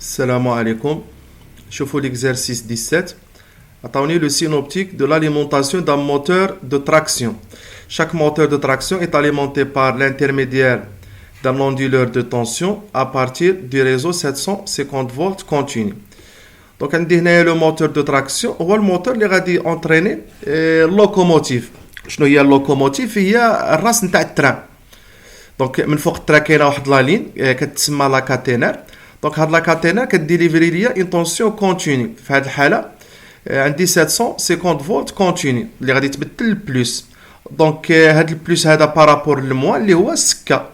Salam alaikum. Chauffe l'exercice 17. Attendez le synoptique de l'alimentation d'un moteur de traction. Chaque moteur de traction est alimenté par l'intermédiaire d'un onduleur de tension à partir du réseau 750 volts continu. Donc, on dit le moteur de traction هو الموتور اللي غادي entraîner اللوكوموتيف. شنو هي اللوكوموتيف؟ هي الراس نتاع التران. دونك من فوق التران كاينه واحد لا لين كتسمى لا كاتينير. دونك هاد لا كاتينير كديليفري ليا اون طونسيون كونتيني. في هاد الحاله عندي 750 فولت كونتيني اللي غادي تبدل البلوس. دونك هاد البلوس هذا بارابور للموان اللي هو السكه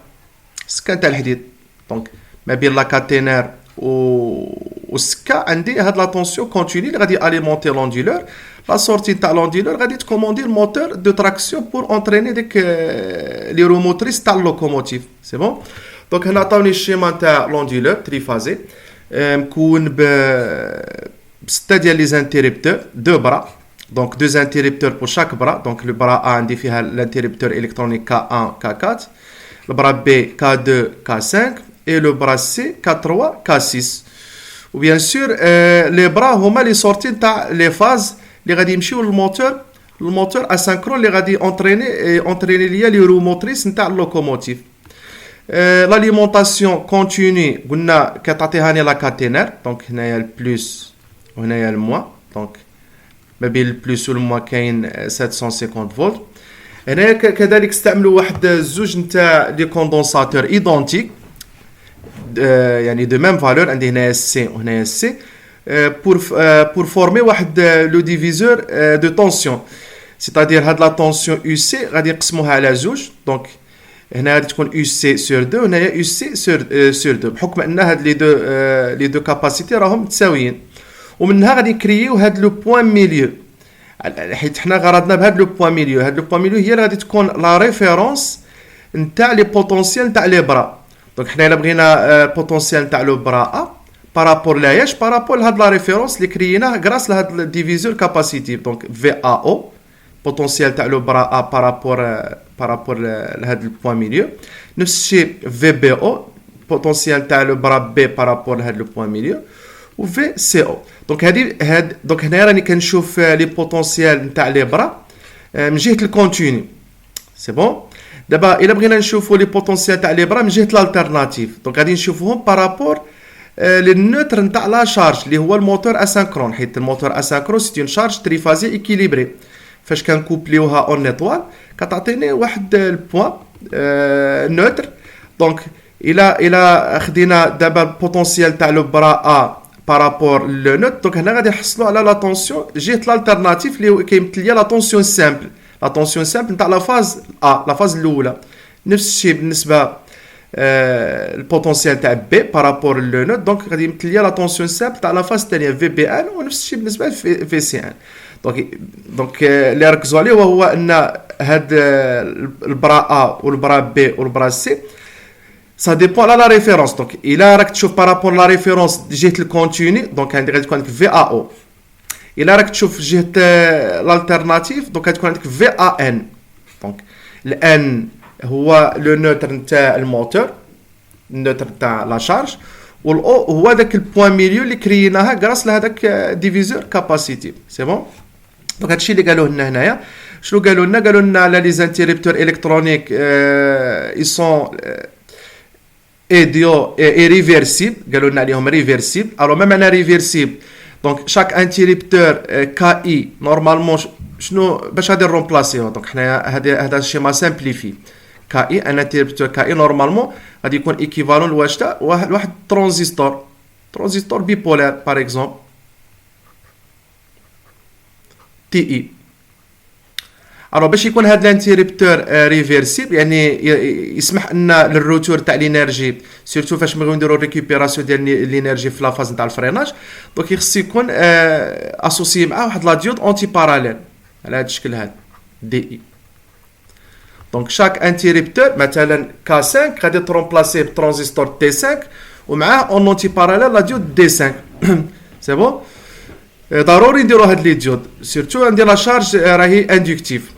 تاع الحديد. دونك ما بين لا كاتينير والسكه عندي هاد لا طونسيون كونتيني اللي غادي اليمونتي لونديلور. لا سورتي تاع لونديلور غادي تكوموندي الموتور دو تراكسيون بور انتريني ديك لي روموتريس تاع اللوكوموتيف. سي بون. دونك هنا عطاوني الشيما تاع لونديلور تريفازي مكون ب 6 ديال لي زانتيريبتور دو برا. دونك دو زانتيريبتور بور شاك برا. دونك لو برا ا عندي فيها الانتيريبتور الكترونيك K1 K4, البرا B K2 K5 et le bras C K3 K6. Ou bien sûr les bras هما لي سورتي تاع لي فاز اللي غادي يمشيو للموتور اسynchron اللي غادي اونتريني ليا لي روموتريس نتاع اللوكوموتيف. l'alimentation continue قلنا كتعطيهاني لا كاتينير. دونك هنايا البلوس وهنايا الموان. دونك ما بين البلوس والموان كاين 750 فولت. هنايا كذلك استعملوا واحد زوج نتاع لي كوندونساتور ايدونتيك يعني دو ميم فالور. عندي هنايا سي وهنايا سي pour former واحد لو ديفيزور دو طونسيون. سيتادير هاد لا طونسيون يو سي غادي نقسموها على زوج. دونك هنا غادي تكون يو سي سور 2 وهنايا يو سي سور 2 بحكم ان هاد لي دو كاباسيتي راهم متساويين. ومنها غادي نكرييو هاد لو بوين ميليو حيت حنا غرضنا بهاد لو بوين ميليو. هاد لو بوين ميليو هي اللي غادي تكون لا ريفيرونس نتاع لي بوتونسيال نتاع لي برا. دونك حنا الا بغينا البوتونسيال نتاع لو برا ا بارابور لاياش بارابور لهاد لا ريفيرونس اللي كرييناه غراس لهاد الديفيزور كاباسيتيف. دونك في ا او بوتونسيال تاع لو برا ا بارابور لهاد البوين ميليو. نفس الشيء في بي او بوتونسيال تاع لو برا بي بارابور لهاد لو بوين ميليو. وفي سي او. دونك دونك هنا راني كنشوف لي بوتونسيال نتاع لي برا من جهه الكونتينيو. سي بون. دابا الا بغينا نشوفوا لي بوتونسيال تاع لي برا من جهه الالتيرناتيف. دونك غادي نشوفوهم بارابور للنوتر نتاع لا شارج اللي هو الموتور اسynchron. حيت الموتور اسynchron سي اون شارج تريفازي ايكيليبري. فاش كنكوبليوها اون ايطوال كتعطيني واحد البوين نوتر. دونك الا خدينا دابا البوتونسيال تاع لو برا ا بارابور لو نوت. دونك هنا غادي نحصلوا على لا طونسيون جهه الالتيرناتيف اللي كيمثل ليا لا طونسيون سامبل. لا طونسيون سامبل نتاع لا فاز ا لا فاز الاولى. نفس الشيء بالنسبه البوتونسيال تاع بي بارابور لو نوت. دونك غادي يمثل ليا لا طونسيون سامبل تاع لا فاز الثانيه في بي ان. ونفس الشيء بالنسبه في سي ان. دونك اللي ركزوا عليه وهو ان هاد البرا ا والبرا بي والبرا سي ça dépend على لا ريفيرونس. دونك الا راك تشوف بارابور لا ريفيرونس جهه الكونتيني دونك عندك غادي تكون عندك في ا او. الا راك تشوف جهه الالتيرناتيف دونك غادي تكون عندك في ا ان. دونك الان هو لو نوتر نتاع الموتور النوتر تاع لا شارج. والاو هو داك البوين ميليو اللي كريناها غراس لهداك ديفيزور كاباسيتي. سي بون. دونك هادشي اللي قالوه لنا هنايا. شنو قالوا لنا؟ قالوا لنا على لي زانتيريبتور الكترونيك اي سون ايديو اي ريفيرسيبل. قالوا لنا عليهم ريفيرسيبل. الو ما معنى ريفيرسيبل؟ دونك شاك انتيريبتور كا اي نورمالمون شنو باش غادي نرومبلاسيو. دونك حنايا هذا الشيما سامبليفي. كا اي ان انتيريبتور كا اي نورمالمون غادي يكون ايكيفالون لواش تاع واحد ترانزستور بيبولار باغ اكزومبل تي اي. الو باش يكون هاد الانتيريبتور ريفيرسيبل يعني يسمح ان للروتور تاع الانرجي سيرتو فاش نبغيو نديرو ريكوبيراسيون ديال الانرجي في لا فاز نتاع الفريناج. دونك يخص يكون اسوسيي مع واحد لا ديود اونتي باراليل على هاد الشكل هذا دي اي. دونك شاك انتيريبتور مثلا كا 5 غادي ترومبلاسي بترانزستور تي 5 ومعاه اون اونتي باراليل لا ديود دي 5. سي بون. ضروري نديرو هاد لي ديود سيرتو عندي لا شارج راهي اندكتيف.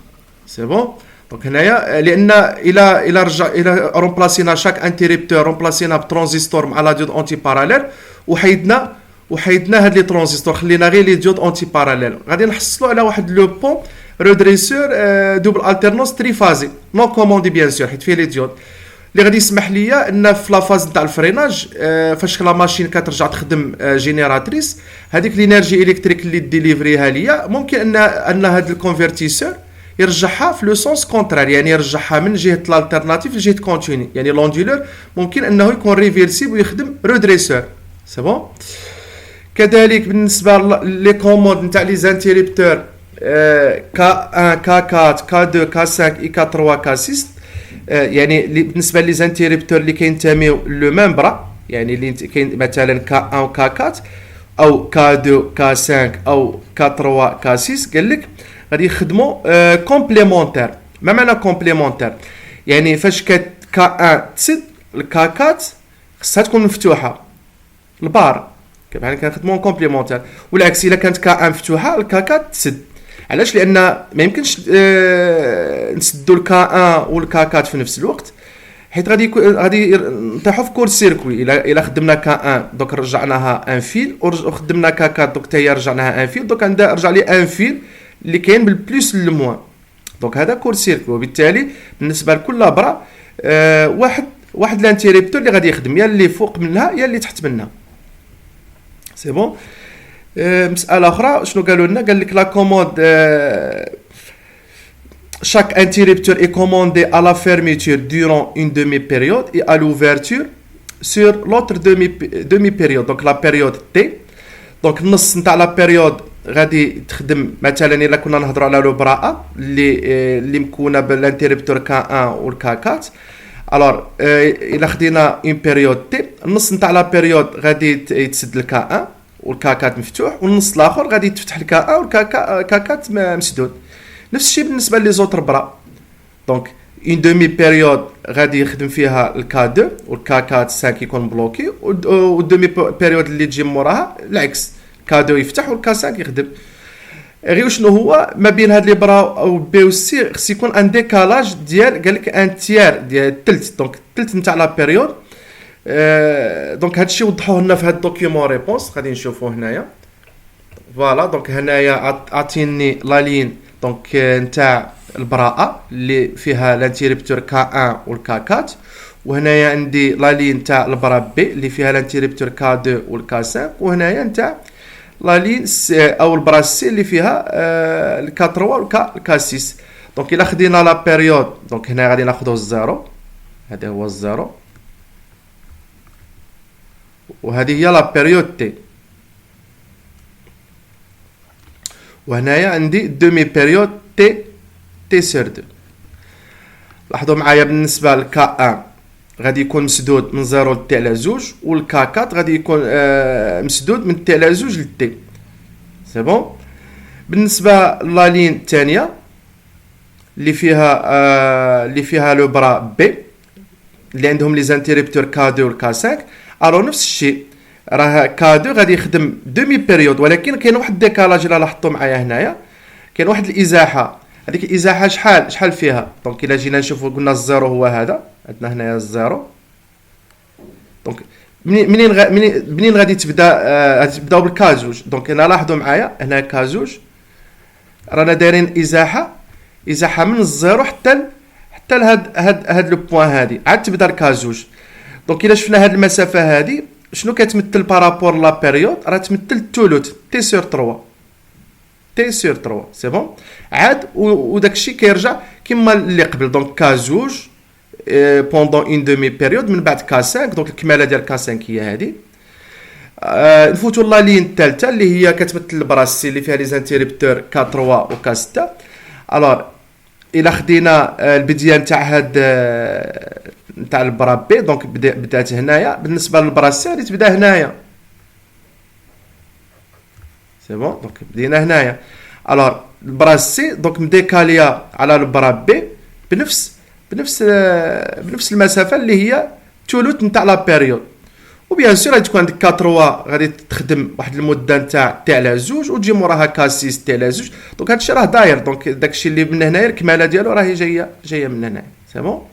سي بون. دونك هنايا لان الى رومبلاسينا شاك انتريبتور رومبلاسينا بترانزستور مع لا ديود اونتي باراليل وحيدنا هاد لي ترانزستور خلينا غير لي ديود اونتي باراليل غادي نحصلوا على واحد لو بون ريدريسور دوبل الترنونس تريفازي نون كوموندي بيان سور حيت فيه لي ديود اللي غادي يسمح ليا ان في لا فاز نتاع الفريناج فاش لا ماشين كترجع تخدم جينيراتريس هذيك الانرجي الكتريك اللي ديليفريها ليا ممكن ان هذا الكونفرتيسور يرجعها في لو سونس كونترير يعني يرجعها من جهه الالترناتيف لجهه كونتيني يعني لوندولور ممكن انه يكون ريفيرسيبل ويخدم ريدريسور سي بون كذلك بالنسبه لي كوموند نتاع لي زانتيريبتور كا 1 كا 4 كا 2 كا 5 اي كا 3 كا 6 يعني بالنسبه لي زانتيريبتور اللي كينتميو لو ميم برا يعني اللي كاين مثلا كا 1 و كا 4 او كا 2 كا 5 او كا 3 كا 6 قال لك غادي يخدموا كومبليمونتير ما معنى كومبليمونتير يعني فاش كا 1 تسد الكا 4 خصها تكون مفتوحه البار بحال كنخدموا كومبليمونتير والعكس الا كانت كا 1 مفتوحه الكا 4 تسد علاش لان ما يمكنش نسدوا الكا 1 والكا 4 في نفس الوقت حيت غادي نطيحوا في كور سيركوي الا خدمنا كا 1 دوك رجعناها ان فيل وخدمنا كا 4 دوك حتى هي رجعناها ان فيل دوك عندها رجع لي ان فيل اللي كاين بالبلوس للموان دونك هذا كور سيركوي وبالتالي بالنسبه لكل برا واحد لانتيريبتور اللي غادي يخدم يا اللي فوق منها يا اللي تحت منها سي بون مساله اخرى شنو قالوا لنا قال لك لا كوموند chaque interrupteur est commandé à la fermeture durant une demi-période et à l'ouverture sur l'autre demi-période donc la période T donc النص نتاع لا بيريود غادي تخدم مثلا الا كنا نهضروا على لو براءه اللي مكونه بالانتربتور كا 1 والكا 4 الوغ الا خدينا اون بيريود تي النص نتاع لا بيريود غادي يتسد الكا 1 والكا 4 مفتوح والنص الاخر غادي تفتح الكا 1 والكا 4 مسدود نفس الشيء بالنسبه لي زوتر برا دونك اون دومي بيريود غادي يخدم فيها الكا 2 والكا 4 5 يكون بلوكي والدومي بيريود اللي تجي موراها العكس كا 2 يفتح والكا 5 يخدم غير شنو هو ما بين هاد لي برا او بي و سي خص يكون ان ديكالاج ديال قال لك ان تيير ديال الثلث دونك الثلث نتاع لا بيريود دونك هادشي وضحوه لنا في هاد الدوكيومون ريبونس غادي نشوفوه هنايا فوالا دونك هنايا عطيني لا لين دونك نتاع البراءه اللي فيها لانتيربتور كا 1 والكا 4 وهنايا عندي لا لين نتاع البرا بي اللي فيها لانتيربتور كا 2 والكا 5 وهنايا نتاع لا لين او البرا سي اللي فيها الكا 3 والكا 6 دونك الا خدينا لا بيريود دونك هنا غادي ناخذوا الزيرو هذا هو الزيرو وهذه هي لا بيريود تي وهنايا عندي دومي بيريود تي سير 2 لاحظوا معايا بالنسبه للكا 1 غادي يكون مسدود من 0 ل تي على 2 والكا 4 غادي يكون مسدود من تي على 2 ل تي سي بون بالنسبه لا لين الثانيه اللي فيها لو برا بي اللي عندهم لي زانتيربتور كا 2 والكا 5 الو نفس الشيء راه كا 2 غادي يخدم دومي بيريود ولكن كاين واحد الديكالاج الا لاحظتوا معايا هنايا كاين واحد الازاحه هذيك الازاحه شحال فيها دونك الا جينا نشوفوا قلنا الزيرو هو هذا عندنا هنايا الزيرو دونك منين غادي تبداو بالكا 2 دونك هنا لاحظوا معايا هنا كا 2 رانا دايرين ازاحه من الزيرو حتى لهاد لو بوين هادي عاد تبدا الكا 2 دونك الا شفنا هاد المسافه هادي شنو كتمثل بارابور لا بيريود راه تمثل الثلث تي سور 3 سي بون عاد وداك الشيء كيرجع كما اللي قبل دونك كا 2 بوندون اون دومي بيريود من بعد كا 5 دونك الكماله ديال كا 5 هي هذه نفوتوا لا لين الثالثه اللي هي كتمثل البراسي اللي فيها لي زانتيربتور كا 3 وكا 6 الوغ الا خدينا البديه نتاع هاد نتاع البرا بي دونك بدات هنايا بالنسبه للبرا سي غادي تبدا هنايا سي بون دونك بدينا هنايا الوغ البرا سي دونك مديكاليا على البرا بي بنفس المسافه اللي هي ثلث نتاع لا بيريود وبيان سور غادي تكون عندك كا 3 غادي تخدم واحد المده نتاع على زوج وتجي موراها كا 6 تاع على زوج. دونك هادشي راه داير، دونك داكشي اللي من هنايا الكماله ديالو راهي جايه من هنايا. سي بون.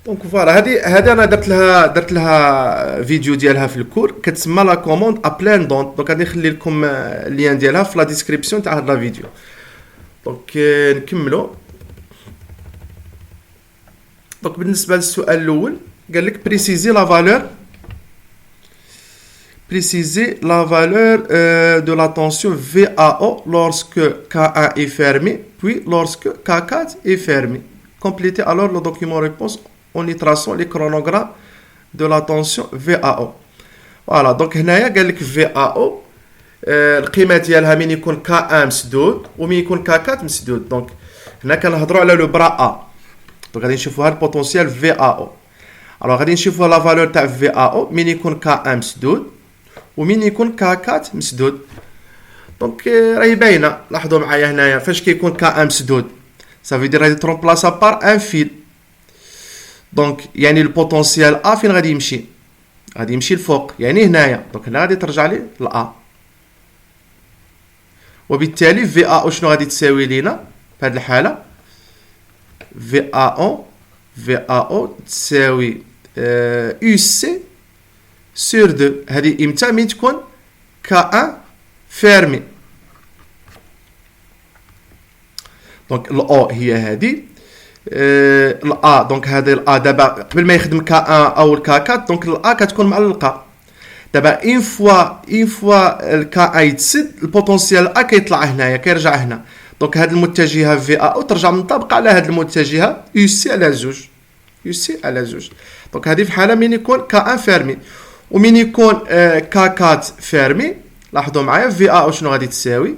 دونك فوالا هادي انا درت لها فيديو ديالها في الكور كتسمى لا كوموند ابلان دونت. دونك غادي نخلي لكم اللين ديالها في لا ديسكريبسيون تاع هاد لا فيديو. دونك نكملوا. دونك بالنسبه للسؤال الاول قال لك بريسيزي لا فالور de la tension VAO lorsque K1 est fermé puis lorsque K4 est fermé. Complétez alors le document réponse en y traçant les chronogrammes de la tension VAO. Voilà, donc هنايا قال لك VAO القيمه ديالها من يكون K1 مسدود ومن يكون K4 مسدود. دونك هنا كنهضروا على لو برا A. دونك غادي نشوفوا هاد البوتونسيال VAO. الوغ غادي نشوفوا لا فالور تاع VAO من يكون K1 مسدود ومن يكون K4 مسدود. دونك راهي باينه. لاحظوا معايا هنايا فاش كيكون K1 مسدود ça veut dire غادي ترومبلاسا بار ان فيل. دونك يعني البوتونسيال A فين غادي يمشي؟ غادي يمشي الفوق، يعني هنايا. دونك هنا غادي ترجع لي لأ، وبالتالي VAO شنو غادي تساوي لينا في هذه الحاله؟ VAO تساوي UC sur 2. هذه امتى؟ من تكون K1 فيرمي. دونك الأو هي هذه الأ. دونك هذه الأ دابا قبل ما يخدم K1 أو K4 دونك الأ كتكون معلقة. دابا اون فوا الكا اي تسد البوتونسيال A كيطلع هنايا كيرجع هنا. دونك هاد المتجهه VAO ترجع منطبقه على هاد المتجهه UC على زوج. دونك هذه في حاله من يكون K1 فيرمي ومن يكون K4 فيرمي. لاحظوا معايا VAO شنو غادي تساوي؟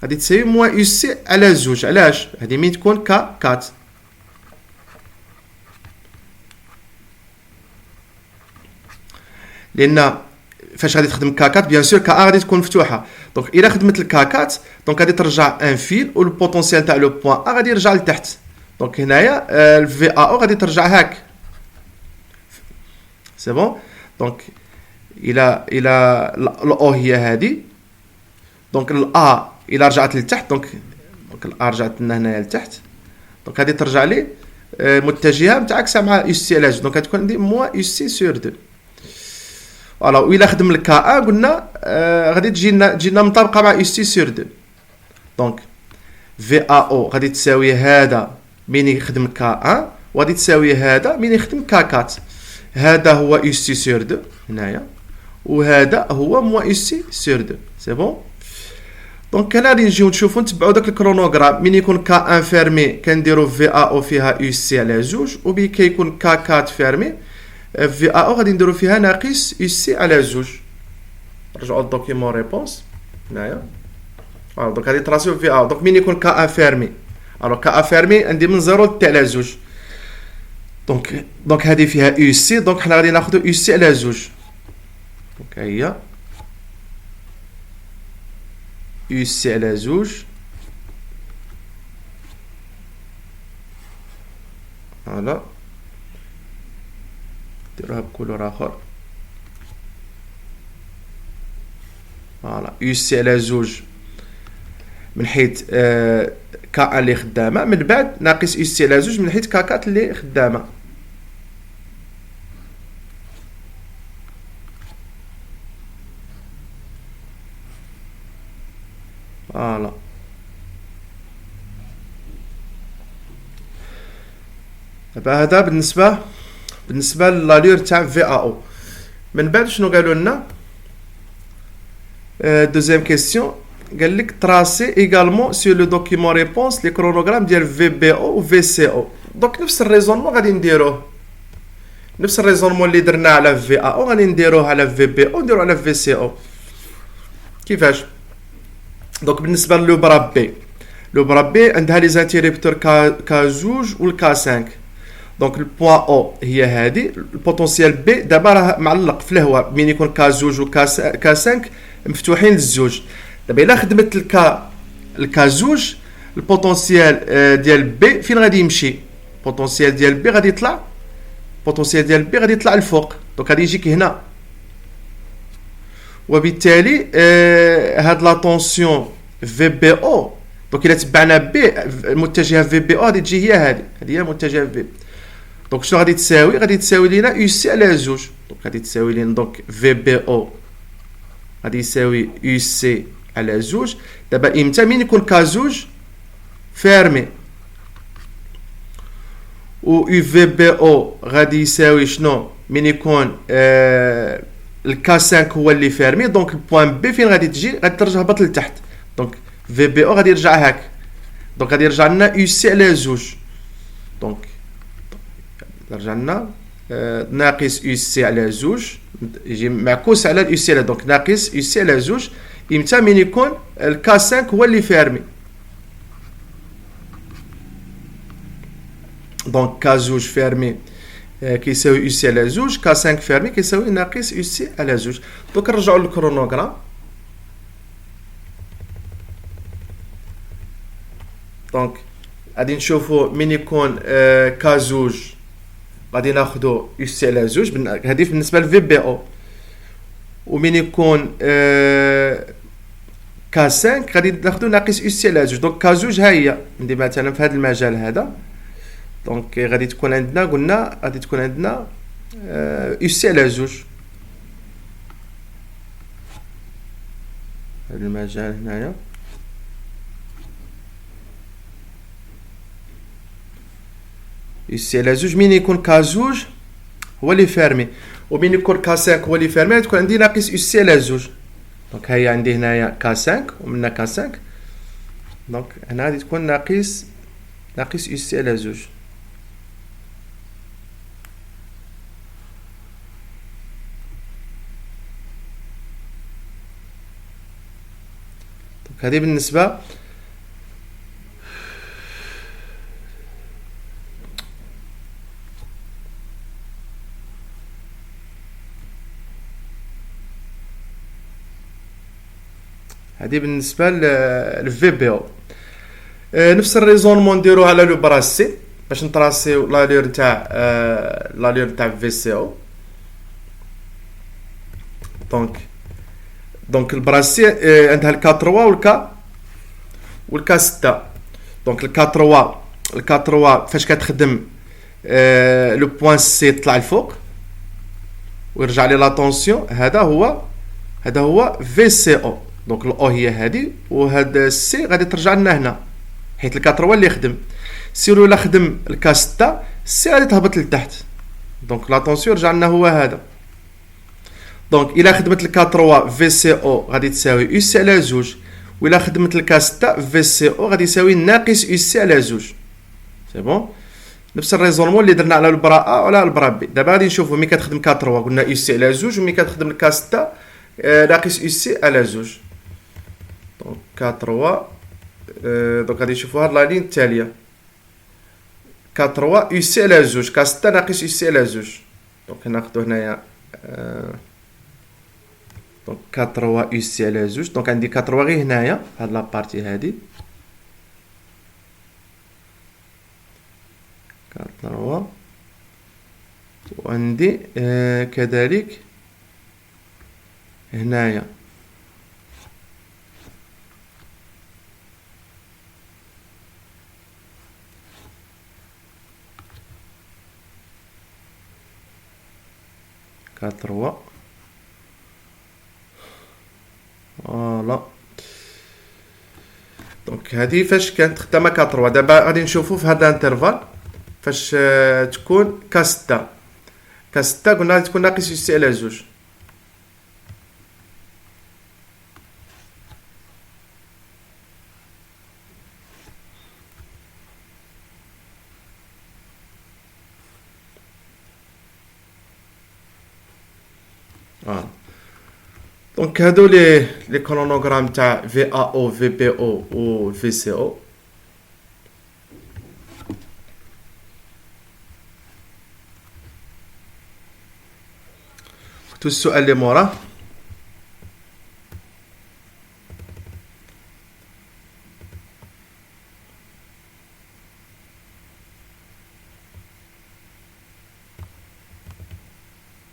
غادي تساوي موان UC على زوج. علاش؟ هذه من تكون K4 لان فاش غادي تخدم K4 بيان سور K1 غادي تكون مفتوحه. دونك الا خدمت K4 دونك غادي ترجع ان فيل والبوتونسيال تاع لو بوين A غادي يرجع لتحت. دونك هنايا VAO غادي ترجع هاك. سي بون. دونك الى الأو هي هذه. دونك الأ الى رجعت لتحت دونك الأ رجعت لنا هنايا لتحت. دونك غادي ترجع لي متجهه متعاكسه مع UC على زوج. دونك غتكون عندي موان UC سور 2. فوالا. وإلا خدم الكا قلنا غادي تجينا مطابقه مع UC سور 2. دونك VAO غادي تساوي هذا من يخدم K1 وغادي تساوي هذا من يخدم K4. هذا هو UC سور 2 هنايا وهذا هو موان UC سور 2. سي بون. دونك هنا غادي نجيو نشوفو نتبعو داك الكرونوغرام. من يكون K1 فيرمي كنديرو VAO فيها UC على زوج وبي كيكون K4 فيرمي VAO غادي نديرو فيها ناقص UC على زوج. نرجعو للدوكيمون ريبونس هنايا. دونك غادي تراسيو VAO. دونك من يكون K1 فيرمي الوغ K1 فيرمي عندي من 0 حتى على زوج. دونك هذه فيها UC. دونك حنا غادي ناخدو UC على زوج. دونك هي UC على زوج. فوالا نديروها بكولور اخر. فوالا UC على زوج من حيث K1 اللي خدامه من بعد ناقص UC على زوج من حيث K4 اللي خدامه. فوالا. دابا هذا بالنسبه لالور تاع VAO. من بعد شنو قالوا لنا؟ دوزيام كيسيون قال لك تراسي ايغالمون سور لو دوكيمون ريبونس لي كرونوغرام ديال VBO و VCO. دونك نفس الريزونمون غادي نديروه. نفس الريزونمون اللي درنا على VAO غادي نديروه على VBO ونديرو على VCO. كيفاش؟ دونك بالنسبه لو برا بي عندها لي زانتيريبتور كا زوج والكا 5. دونك البوان او هي هذه. البوتونسيال بي دابا راه معلق في الهواء من يكون كا زوج وكا 5 مفتوحين للزوج. دابا الا خدمت الكا زوج البوتونسيال ديال بي فين غادي يمشي؟ البوتونسيال ديال بي غادي يطلع البوتونسيال ديال بي غادي يطلع الفوق، دونك غادي يجيك هنا، وبالتالي هاد لا طونسيون في بي او، دونك الا تبعنا بي المتجهه في بي او غادي تجي هي هي المتجهه في بي. دونك شنو غادي تساوي؟ غادي تساوي لينا يو سي على زوج، دونك غادي تساوي لينا دونك في بي او غادي يساوي يو سي على زوج. دابا امتى مين يكون كا زوج فيرمي، و يو في بي او غادي يساوي شنو مين يكون الكا 5 هو اللي فيرمي، دونك البوان بي فين غادي تجي؟ غادي ترجع هبط لتحت، دونك في بي او غادي يرجع هاك، دونك غادي يرجع لنا يو سي على زوج، دونك رجع لنا ناقص يو سي على زوج يجي معكوس على اليو سي على، دونك ناقص يو سي على زوج امتى من يكون الكا 5 هو اللي فيرمي. دونك كا زوج فيرمي كيساوي يو سي على زوج، كا 5 فيرمي كيساوي ناقص يو سي على زوج. دونك نرجعوا للكرونوغرام. دونك غادي نشوفوا من يكون كا زوج غادي ناخذوا يو سي على زوج، هذه بالنسبه لفي بي او، ومن يكون كا 5 غادي ناخذوا ناقص يو سي على زوج. دونك كا زوج ها هي عندي مثلا في هذا المجال هذا، دونك غادي تكون عندنا قلنا غادي تكون عندنا يو سي على زوج، هذا المجال هنايا يو سي على زوج. مين يكون كا زوج هو اللي فيرمي، ومين يكون كا 5 هو اللي فيرمي تكون عندي ناقص يو سي على زوج. دونك هي عندي هنايا كا 5 ومنها كا 5، دونك هنا غادي تكون ناقص يو سي على زوج. دونك هذه بالنسبه هذه بالنسبه للفي بي او. نفس الريزونمون نديروه على لو براسي باش نطراسيو لالير تاع في سي او. دونك البراسي عندها الكا 3 والكا 6. دونك الكا 3 فاش كتخدم لو بوين سي يطلع الفوق ويرجع لي لا طونسيون، هذا هو في سي او. دونك الاو هي هذه، وهذا السي غادي ترجع لنا هنا حيت الكا 3 اللي خدم. سيرو لا خدم الكا 6 السي غادي تهبط لتحت، دونك لا طونسيون رجع لنا هو هذا. دونك الا خدمت الكا 3 في سي او غادي تساوي يو سي على زوج، وإلا خدمت الكا 6 في سي او غادي يساوي ناقص يو سي على زوج. سي بون، نفس الريزونمون اللي درنا على البرا ا وعلى البرا بي. دابا غادي نشوفوا ملي كتخدم كا 3 قلنا يو سي على زوج، وملي كتخدم الكا 6 ناقص يو سي على زوج. دونك كا 3 دونك غادي نشوفوا هاد لا لين التاليه، كا 3 يو سي على زوج، كا 6 ناقص يو سي على زوج. دونك ناخذو هنايا دونك كا 3 يو سي على زوج. دونك عندي كا 3 غير هنايا هاد لابارتي هادي، كا 3 وعندي كذلك هنايا كا 3. فوالا، دونك هذه فاش كانت خدامه كا 3. دابا غادي نشوفوا في هذا الانترفال فاش تكون كا 6. كا 6 قلنا غادي تكون ناقص يو سي على زوج. فوالا، دونك هادو لي كرونوغرام تاع في ا او في بي او و في سي او. تو السؤال اللي موراه.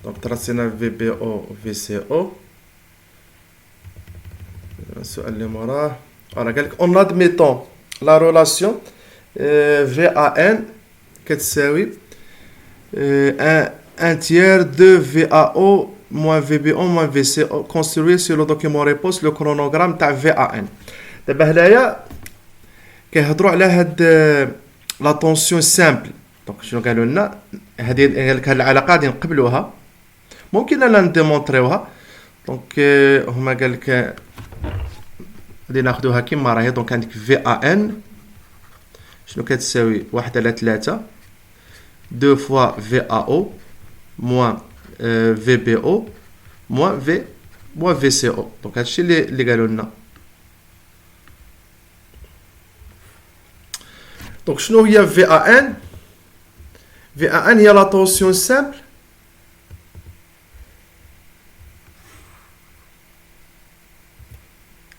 دونك ترسينا في بي او و في سي او. السؤال اللي موراه فوالا قالك اون ادميتون لا رولاسيون في ا ان كتساوي ان تيير دو في ا او moins VBO moins VCO construit sur le document réponse le chronogramme تاع VAN. دابا هنايا كيهضروا على هاد لا طونسيون سامبل. دونك شنو قالوا لنا؟ هذه قال لك هاد العلاقه غادي نقبلوها، ممكن لا نديمونطريوها. دونك هما قال لك غادي ناخذوها كيما راهي. دونك عندك VAN شنو كتساوي 1 على 3 2 فوا VAO moins VBO moins VCO. دونك هادشي اللي قالوا لنا. دونك شنو هي VAN؟ VAN هي لا طونسيون سامبل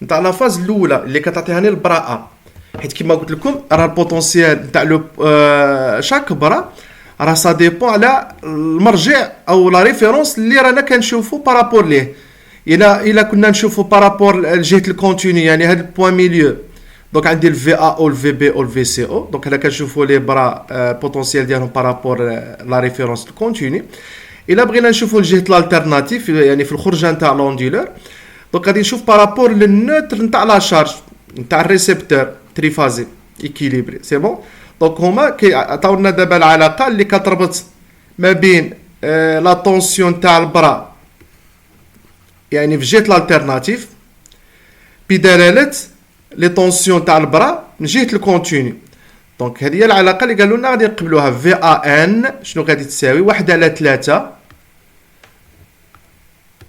نتاع لا فاز الاولى اللي كتعطيهاني البراءه، حيت كما قلت لكم راه البوتونسيال نتاع لو شاك برا راه سا ديبون على المرجع او لا ريفيرونس اللي رانا كنشوفو بارابور ليه. الا كنا نشوفو بارابور لجهه الكونتيني، يعني هاد البوان ميليو، دونك عندي الفي ا او الفي بي او الفي سي او. دونك هنا كنشوفو لي برا بوتونسيال ديالهم بارابور لا ريفيرونس الكونتيني. الا بغينا نشوفو لجهه الالتيرناتيف يعني في الخرجه نتاع لوندولور، دونك غادي نشوف بارابور للنوتر نتاع لا شارج نتاع الريسبتور تريفازي ايكيليبري. سي بون. دونك هما كيعطيونا دابا العلاقه اللي كتربط ما بين لا طونسيون تاع البرا يعني في جهه الالتيرناتيف بدلاله لي طونسيون تاع البرا من جهه الكونتينيو. دونك هذه هي العلاقه اللي قالوا لنا غادي نقبلوها. في ا ان شنو غادي تساوي 1 على 3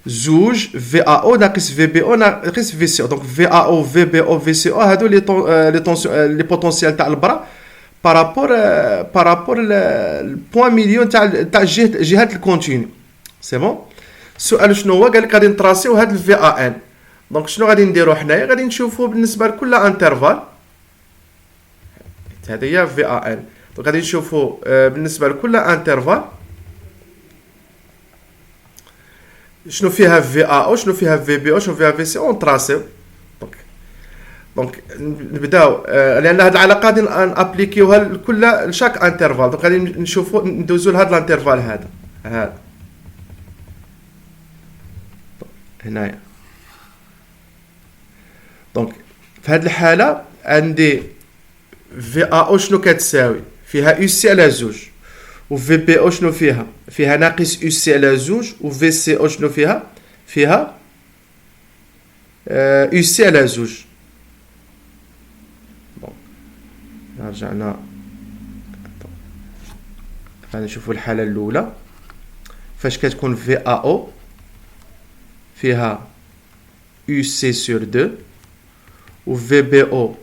زوج في ا او ناقص في بي او ناقص في سي او. دونك في ا او في بي او في سي او هادو لي طونسيون لي بوتونسيال تاع البرا بارابور البوان ميليون تاع جهات الكونتينيو. سي بون. السؤال شنو هو؟ قال لك غادي نتراسيو هاد الفي ا ان. دونك شنو غادي نديرو حنايا؟ غادي نشوفو بالنسبه لكل انترفال، هذه هي في ا ان. دونك غادي نشوفو بالنسبه لكل انترفال شنو فيها في ا او، شنو فيها في بي او، شنو فيها في سي او، نتراسيو. دونك نبداو لان هاد العلاقه غادي نابليكيوها لكل شاك انترفال. دونك غادي نشوفو ندوزو لهاد الانترفال هذا هنايا. دونك في هاد الحاله عندي في ا او شنو كتساوي؟ فيها يو سي على زوج، و في بي او شنو فيها ناقص يو سي على زوج، و في سي او شنو فيها يو سي على زوج. رجعنا غادي نشوفوا الحاله الاولى فاش كتكون في ا او فيها يو سي سور 2 و في بي او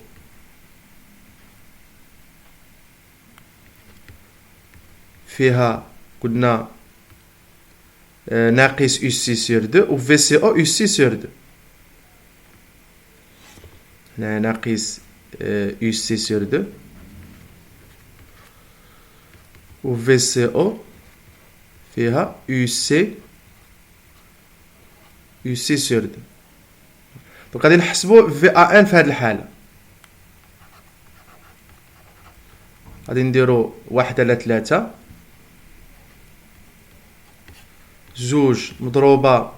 فيها قلنا ناقص يو سي سور 2 و في سي او يو سي سور 2. هنا ناقص يو سي سور 2 و في سي او فيها يو سي سور 2. دونك غادي نحسبوا في ا ان في هذه الحاله. غادي نديرو 1 على 3 زوج مضروبه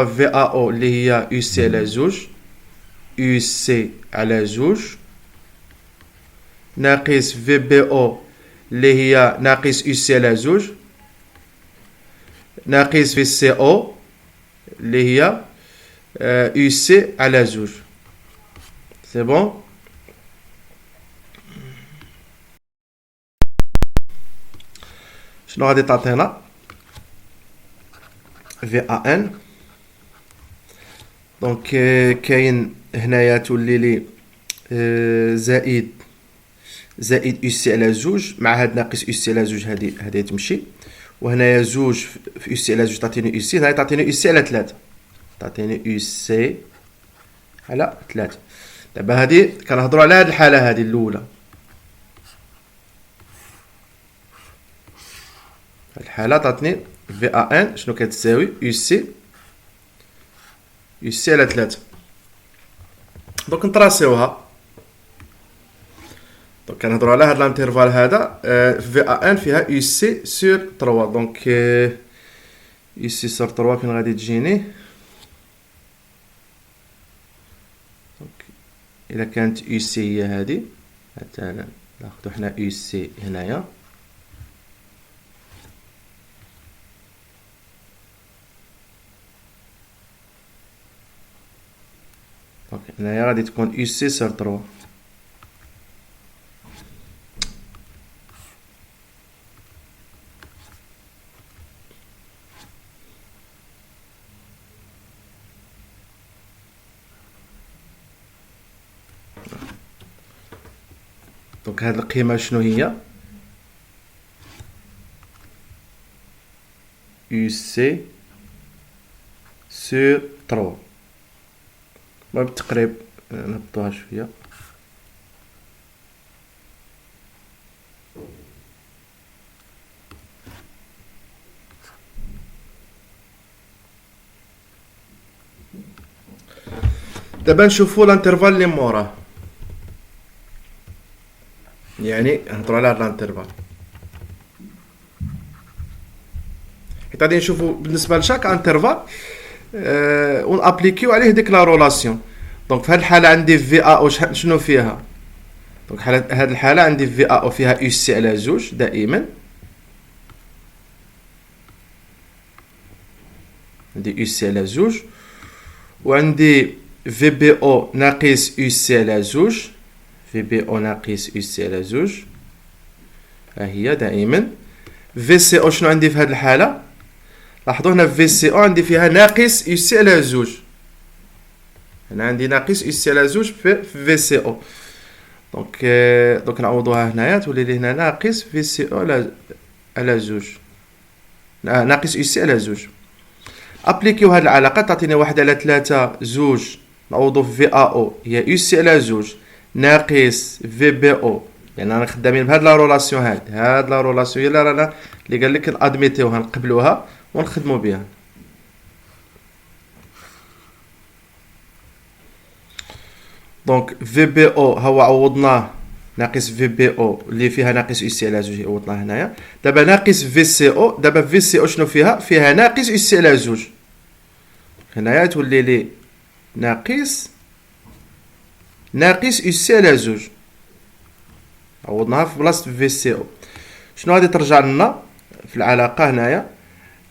في ا او اللي هي يو سي على زوج، يو سي على زوج، ناقص في بي او اللي هي ناقص يو سي على زوج، ناقص في سي او اللي هي يو سي على زوج. سي بون. شنو غادي تعطينا؟ في ا ان. دونك كاين هنايا تولي لي زائد يو سي على زوج مع هاد ناقص يو سي على زوج، هادي تمشي، وهنايا زوج في يو سي على زوج تعطيني يو سي، هنايا تعطيني يو سي على 3، تعطيني يو سي على 3. دابا هادي كنهضروا على هاد الحاله هادي الاولى، هاد الحالة تعطيني في ا ان شنو كتساوي يو سي على 3. دونك نطراسيوها. دونك كنهضروا على هاد الانترفال هذا في ا ان فيها يو سي سور 3. دونك يو سي سور 3 فين غادي تجيني؟ دونك الا كانت يو سي هي هادي مثلا ناخدو حنا يو سي هنايا، دونك هنايا غادي تكون يو سي سور 3. دونك هاد القيمة شنو هي؟ يو سي سور 3. بالتقريب نهبطوها شوية. دابا نشوفو الانترفال اللي موراه، يعني نهضروا على هاد الانترفال حيت غادي نشوفو بالنسبه لشاك انترفال ونابليكيو عليه ديك لا رولاسيون. دونك في هاد الحاله عندي في ا او شنو فيها؟ دونك هاد الحاله عندي في ا او فيها يو سي على 2 دائما، عندي يو سي على 2 وعندي في بي او ناقص يو سي على 2، في بي او ناقص يو سي على 2 ها هي دائما. في سي او شنو عندي في هاد الحاله؟ لاحظوا هنا في سي او عندي فيها ناقص يو سي على 2، هنا عندي ناقص يو سي على 2 في سي او. دونك نعوضوها هنايا تولي لي هنا ناقص في سي او على 2 ناقص يو سي على 2. ابليكيو هاد العلاقه تعطيني 1 على 3 2 نعوضو في ا او هي يو سي على 2 ناقص في بي او، يعني رانا خدامين بهاد لا رولاسيون هاد لا رولاسيون هي اللي قال لك نادميتيوها نقبلوها ونخدموا بها. دونك في بي او هو عوضناه ناقص في بي او اللي فيها ناقص يو سي على 2 عوضناه هنايا. دابا ناقص في سي او، دابا في سي او شنو فيها ناقص يو سي على 2، هنايا تولي لي ناقص يو سي على 2 عوضناها في بلاصه في سي او. شنو غادي ترجع لنا في العلاقه هنايا؟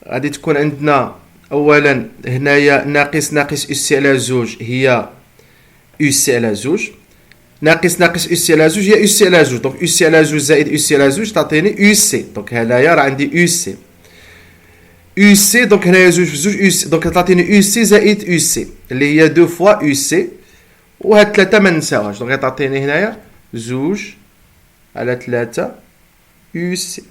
غادي تكون عندنا اولا هنايا ناقص يو سي على 2 هي يو سي على 2، ناقص يو سي على 2 هي يو سي على 2. دونك يو سي على 2 زائد يو سي على 2 تعطيني يو سي. دونك هنايا راه عندي يو سي دونك هنايا 2 في 2 يو سي، دونك تعطيني يو سي زائد يو سي اللي هي 2 فوا يو سي، وهاد 3 ما ننساوهاش. دونك تعطيني هنايا 2 على 3 يو سي.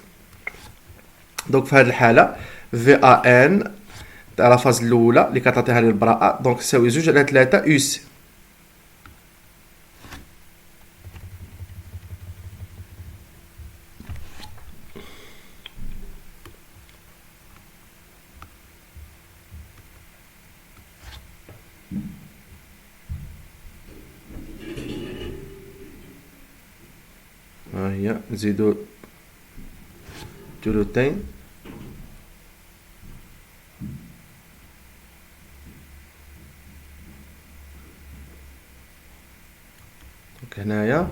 دونك في هاد الحاله في ا ان تاع لا فاز الاولى اللي كتعطيها لي البراءه دونك تساوي 2 على 3 يو سي. ها هي نزيدو جلوتين دونك هنايا.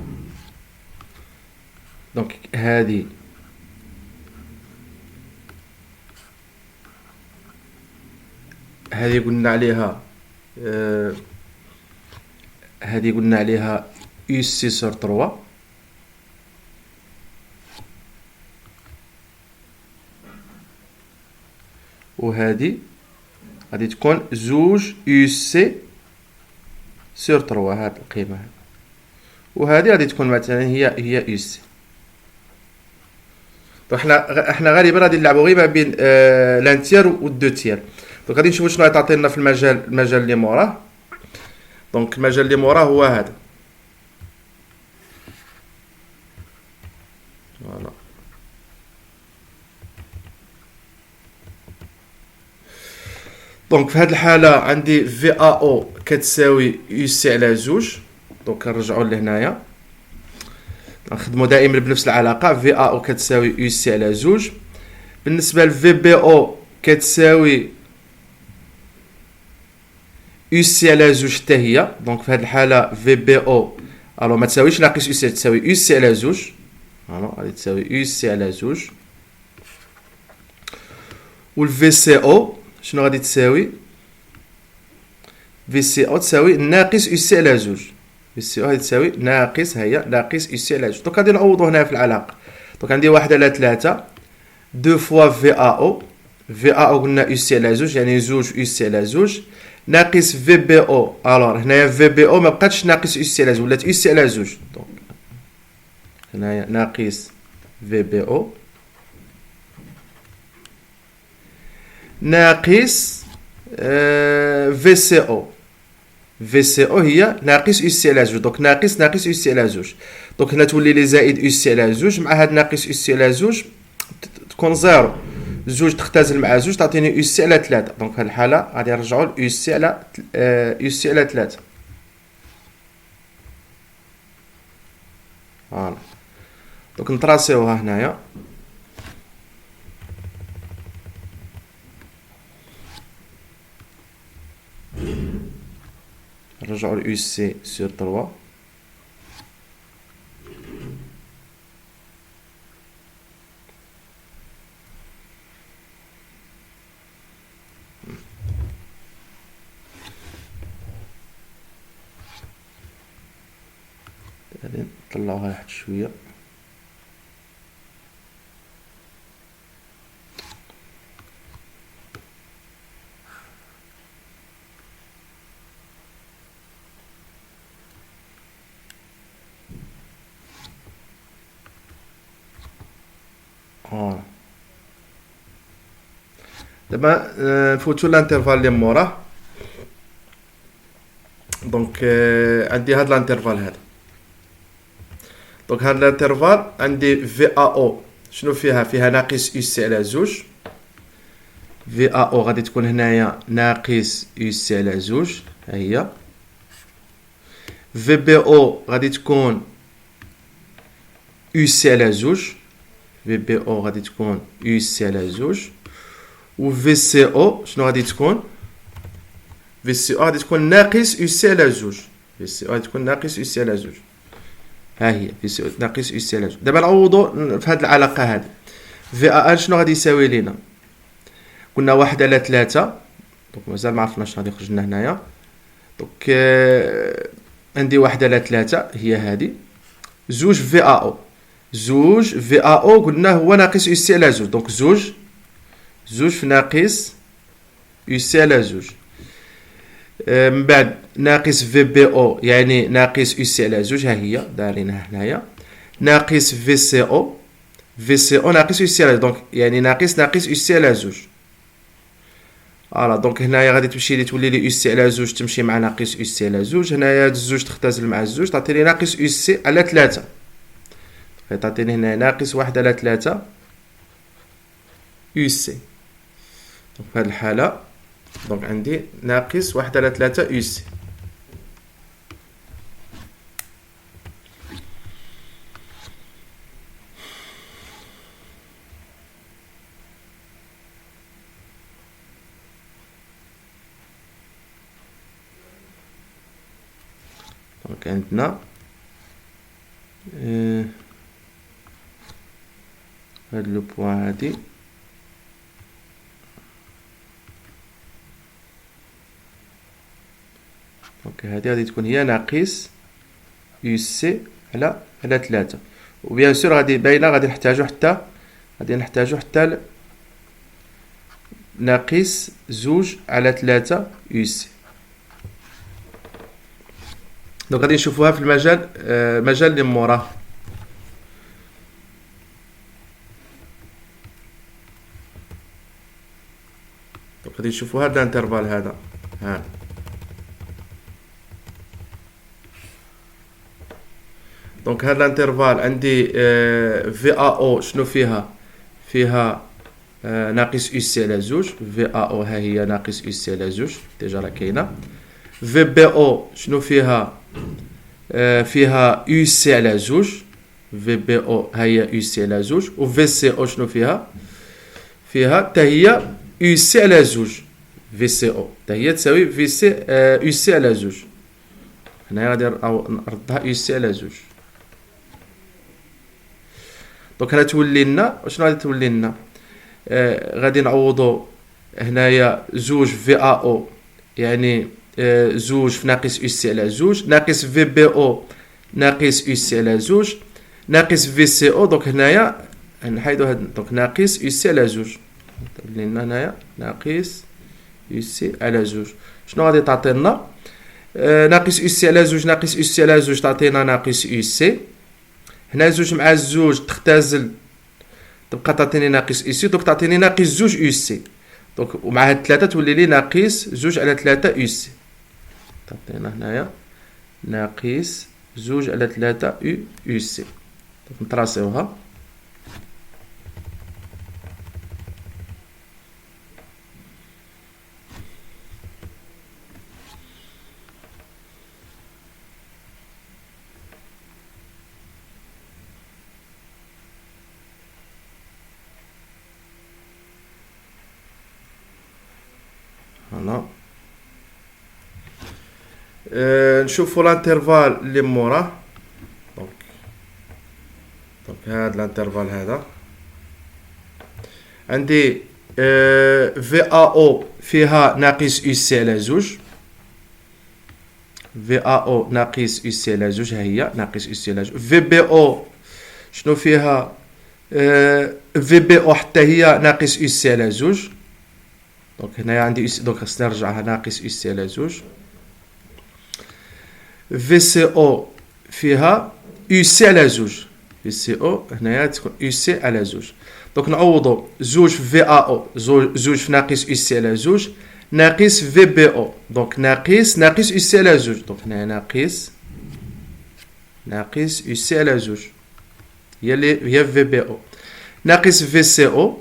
دونك هذه قلنا عليها هذه قلنا عليها يو سي سور 3، وهذه غادي تكون 2 يو سي سور 3 هاد القيمه هذه، وهذه غادي تكون مثلا هي يو سي. احنا غالبا غادي نلعبوا غير ما بين لان تير و دو تير. دونك غادي نشوفوا شنو غيعطينا في المجال اللي موراه. دونك المجال اللي موراه هو هذا، فوالا دونك في هذه الحالة عندي في ا او كتساوي يو سي على زوج. دونك كنرجعو لهنايا نخدمو دائما بنفس العلاقة. في ا او كتساوي يو سي على زوج. بالنسبة ل في بي او كتساوي يو سي على زوج حتى هي. دونك في هذه الحالة في بي او الو ما تساويش ناقص يو سي، تساوي يو سي على زوج. الو غادي تساوي يو سي على زوج. والفي سي او شنو غادي تساوي؟ في سي او تساوي ناقص يو سي على زوج. في سي او غادي تساوي ناقص، هي ناقص يو سي على زوج. دونك غادي نعوضو هنا في العلاقة. دونك عندي 1 على 3 2 فوا في ا او. في ا او قلنا يو سي على زوج يعني زوج يو سي على زوج ناقص في بي او. الوغ هنايا في بي او ما بقاتش ناقص يو سي على زوج، ولات يو سي على زوج. دونك هنايا ناقص في بي او ناقص في سي او. في سي او هي ناقص يو سي على زوج. دونك ناقص يو سي على زوج. دونك هنا تولي لي زائد يو سي على زوج مع هاد ناقص يو سي على زوج تكون زيرو. زوج تختزل مع زوج تعطيني يو سي على 3. دونك في هاد الحالة غادي نرجعو ل يو سي على يو سي على 3. فوالا. دونك نطراسيوها هنايا. نرجعو ل يو سي سور 3. غادي نطلعوها واحد شوية. فوالا. دابا نفوتو لانترفال اللي موراه. دونك عندي هاد لانترفال هذا. دونك هاد الانترفال عندي في ا او شنو فيها؟ فيها ناقص يو سي على زوج. في ا او غادي تكون هنايا ناقص يو سي على زوج ها هي. في بي او غادي تكون يو سي على زوج. في بي او غادي تكون يو سي على زوج. و في سي او شنو غادي تكون؟ في سي او غادي تكون ناقص يو سي على زوج. في سي او غادي تكون ناقص يو سي على زوج. ها هي في سي او ناقص يو سي على زوج. دابا نعوضو في هاد العلاقة هادي. في ا ان شنو غادي يساوي لينا؟ قلنا 1 على 3. دونك مازال ما عرفناش شنو غادي يخرج لنا هنايا. دونك عندي 1 على 3 هي هادي. زوج في ا او. زوج في ا او قلنا هو ناقص يو سي على زوج. دونك زوج في ناقص يو سي على زوج. من بعد ناقص في بي او يعني ناقص يو سي على زوج ها هي دارينها هنايا. ناقص في سي او. في سي او ناقص يو سي على دونك يعني ناقص يو سي على زوج. فوالا. دونك هنايا غادي تمشي لي تولي لي يو سي على زوج تمشي مع ناقص يو سي على زوج. هنايا هاد الزوج تختزل مع الزوج تعطيني ناقص يو سي على 3. تعطيني هنا ناقص 1 على 3 يو سي. دونك في هاد الحالة دونك عندي ناقص 1 على 3 يو سي. دونك عندنا هاد لو بوان هادي دونك هادي غادي تكون هي ناقص يو سي على 3. وبيان سور غادي باينه غادي نحتاجو حتى ناقص زوج على 3 يو سي. دونك غادي نشوفوها في المجال المجال اللي موراه. دونك غادي نشوفو هاد الانترفال هذا ها. دونك هاد الانترفال عندي في ا او شنو فيها؟ فيها ناقص يو سي على زوج في ا او ها هي ناقص يو سي على زوج ديجا راه كاينه في بي او شنو فيها فيها يو سي على زوج في بي او ها هي يو سي على زوج و في سي او شنو فيها حتى هي يو سي على زوج في سي او حتى هي تساوي في سي يو سي على زوج هنا غادي نردها يو سي على زوج دونك هنا تولي لنا شنو غادي تولي لنا غادي نعوضو هنايا زوج في ا او يعني زوج في ناقص يو سي على زوج ناقص في بي او ناقص يو سي على زوج ناقص في سي او دونك هنايا نحيدو هاد دونك ناقص يو سي على زوج تولي لنا هنايا ناقص يو سي على زوج شنو غادي تعطينا ناقص يو سي على زوج ناقص يو سي على زوج تعطينا ناقص يو سي هنا زوج مع الزوج تختزل تبقى تعطيني ناقص يو سي دونك تعطيني ناقص زوج يو سي دونك ومع هاد ثلاثة تولي لي ناقص زوج على ثلاثة يو سي تعطينا هنايا ناقص زوج على ثلاثة يو سي دونك نطراسيوها فوالا نشوفو لانترفال اللي موراه دونك هاد لانترفال هذا عندي في ا او فيها ناقص يو سي على زوج في ا او ناقص يو سي على زوج ها هي ناقص يو سي على زوج في بي او شنو فيها في بي او حتى هي ناقص يو سي على زوج دونك هنايا عندي دونك خصني نرجعها ناقص يو سي على زوج في سي او فيها يو سي على زوج في سي او هنايا تكون يو سي على زوج دونك نعوضو زوج في ا او زوج في ناقص يو سي على زوج ناقص في بي او دونك ناقص يو سي على زوج دونك هنايا ناقص يو سي على زوج هي في بي او ناقص في سي او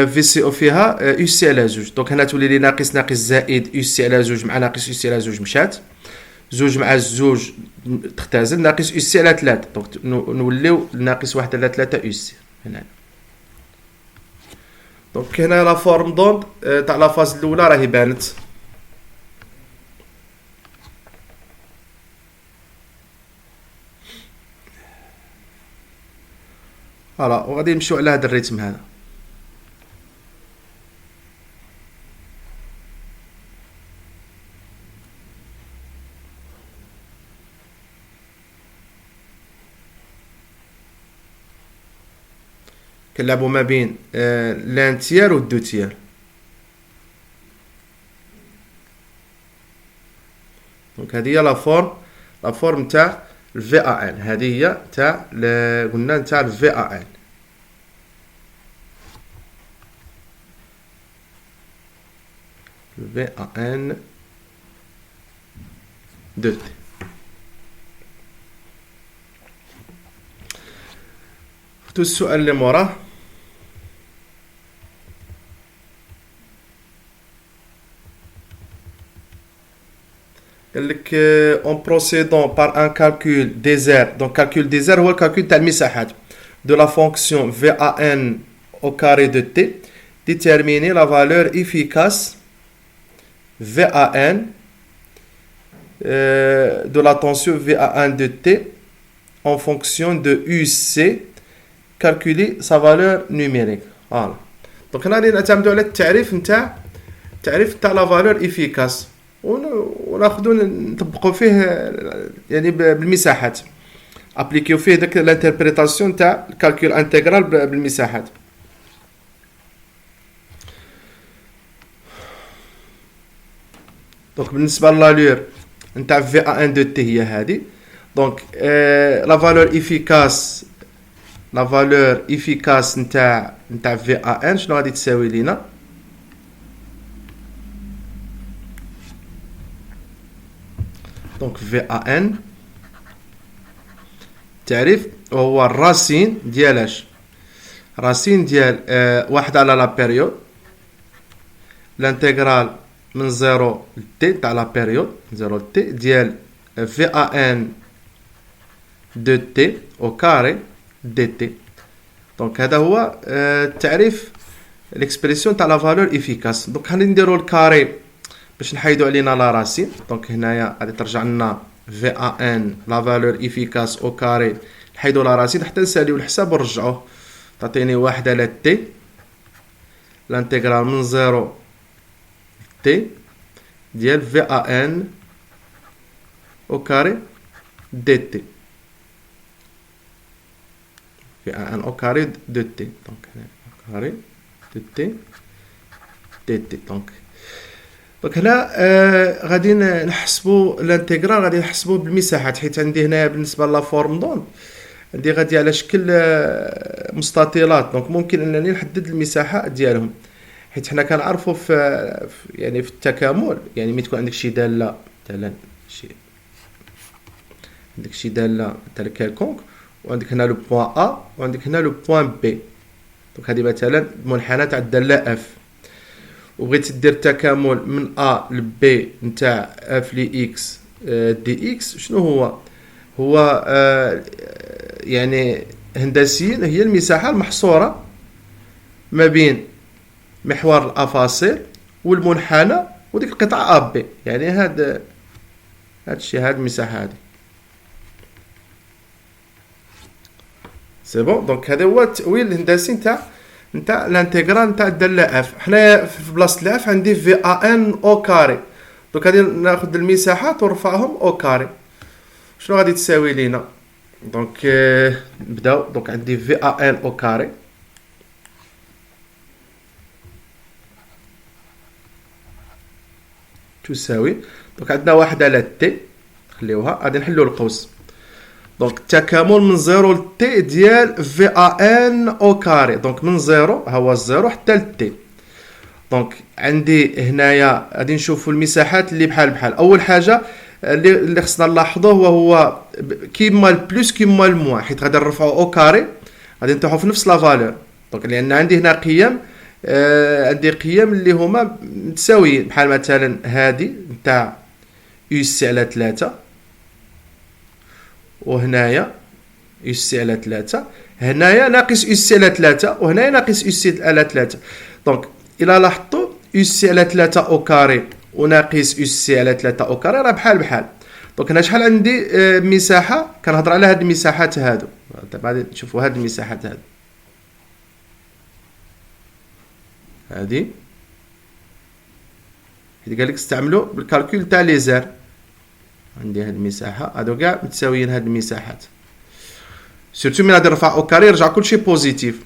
في سي او فيها يو سي على زوج دونك هنا تولي لي ناقص زائد يو سي على زوج مع ناقص يو سي على زوج مشات زوج مع الزوج تختزل ناقص يو سي على ثلاثة دونك نوليو ناقص واحد على ثلاثة يو سي هنا دونك هنا لا فورم دوند تاع لا فاز الاولى راهي بانت فوالا وغادي نمشيو على هذا الريتم هذا كنلعبوا ما بين لان تيار و دو تيار دونك هذه هي لا فورم تاع الفي ا ان هذه هي تاع قلنا تاع الفي ا ان الفي ا ان دو تي فتو السؤال اللي موراه قالك en procédant par un calcul des aires donc calcul des aires هو الكالكول تاع المساحات de la fonction VAN au carré de t déterminer la valeur efficace VAN de la tension VAN de t en fonction de UC calculer sa valeur numérique voilà donc هنا غادي نعتمدوا على التعريف نتاع لا valeur efficace وناخذو نطبقوا فيه يعني بالمساحات ابليكيو فيه داك الانتربريتاسيون تاع الكالكول انتغرال بالمساحات دونك بالنسبه لالور نتاع في ا ان دو تي هي هذه دونك لا فالور افيكاس نتاع في ا ان شنو غادي تساوي لينا دونك في ا ان تعريف وهو الراسين ديال اش راسين ديال واحد على لا بيريود الانتيغرال من 0 ل تي تاع لا بيريود 0 ل تي ديال في ان دو تي او كاري دي تي. دونك هذا هو التعريف الاكسبريسيون تاع لا فالور افيكاس. دونك غادي نديرو الكاري باش نحيدو علينا لا راسين. دونك هنايا غادي ترجع لنا في ان لا فالور افيكاس او كاري، نحيدو لا راسين حتى نساليو الحساب ونرجعوه. تعطيني واحد على تي الانتيغرال من 0 تي ديال في ان او كاري دي تي في ان او كاري دو تي. دونك او كاري دو تي دي تي. دونك هنا غادي نحسبوا الانتيغرال، غادي نحسبوه بالمساحات، حيت عندي هنايا بالنسبه لا فورم دون عندي غادي على شكل مستطيلات. دونك ممكن انني نحدد المساحه ديالهم، حيت حنا كنعرفوا في يعني في التكامل، يعني ملي تكون عندك شي داله مثلا عندك شي داله مثلا كالكونك، وعندك هنا لو بوين ا وعندك هنا لو بوين بي. دونك هذه مثلا المنحنى تاع الداله اف، وبغيتي دير تكامل من ا ل بي نتاع اف لي اكس دي اكس، شنو هو يعني هندسيا هي المساحه المحصوره ما بين محور الافاصيل والمنحنى وديك القطعه ا بي. يعني هاد الشيء، هاد المساحه هذه سي بون. دونك هذا هو التأويل الهندسي نتاع الانتيغرال نتاع الداله اف. حنايا في بلاصه الاف عندي في ان او كاري. دونك غادي ناخذ المساحات ونرفعهم او كاري. شنو غادي تساوي لينا؟ دونك نبداو. دونك عندي في ان او كاري تساوي، دونك عندنا واحد على تي، خليوها غادي نحلو القوس. دونك التكامل من 0 ل تي ديال في ان او كاري. دونك من 0 ها هو 0 حتى ل تي. دونك عندي هنايا غادي نشوفوا المساحات اللي بحال. اول حاجه اللي خصنا نلاحظوه هو كيما البلوس كيما الموان، حيت غادي نرفعوا او كاري غادي نطيحوا في نفس لا فالور. دونك لان عندي هنا قيم، عندي قيم اللي هما متساويين، بحال مثلا هادي نتاع يو سي على 3 وهنايا يو سي على 3، هنايا ناقص يو سي على 3 وهنايا ناقص يو سي على 3. دونك الى لاحظتوا يو سي على 3 او كاري وناقص يو سي على 3 او كاري راه بحال. دونك هنا شحال عندي مساحه؟ كنهضر على هاد المساحات هادو. دابا غادي نشوفوا هاد المساحات هادو، هادي حيت قال لك استعملوا بالكالكول تاع لي زير. عندي هاد المساحه، هادو كاع متساويين هاد المساحات، سيرتو ملي غادي نرفع او كاري يرجع كلشي بوزيتيف.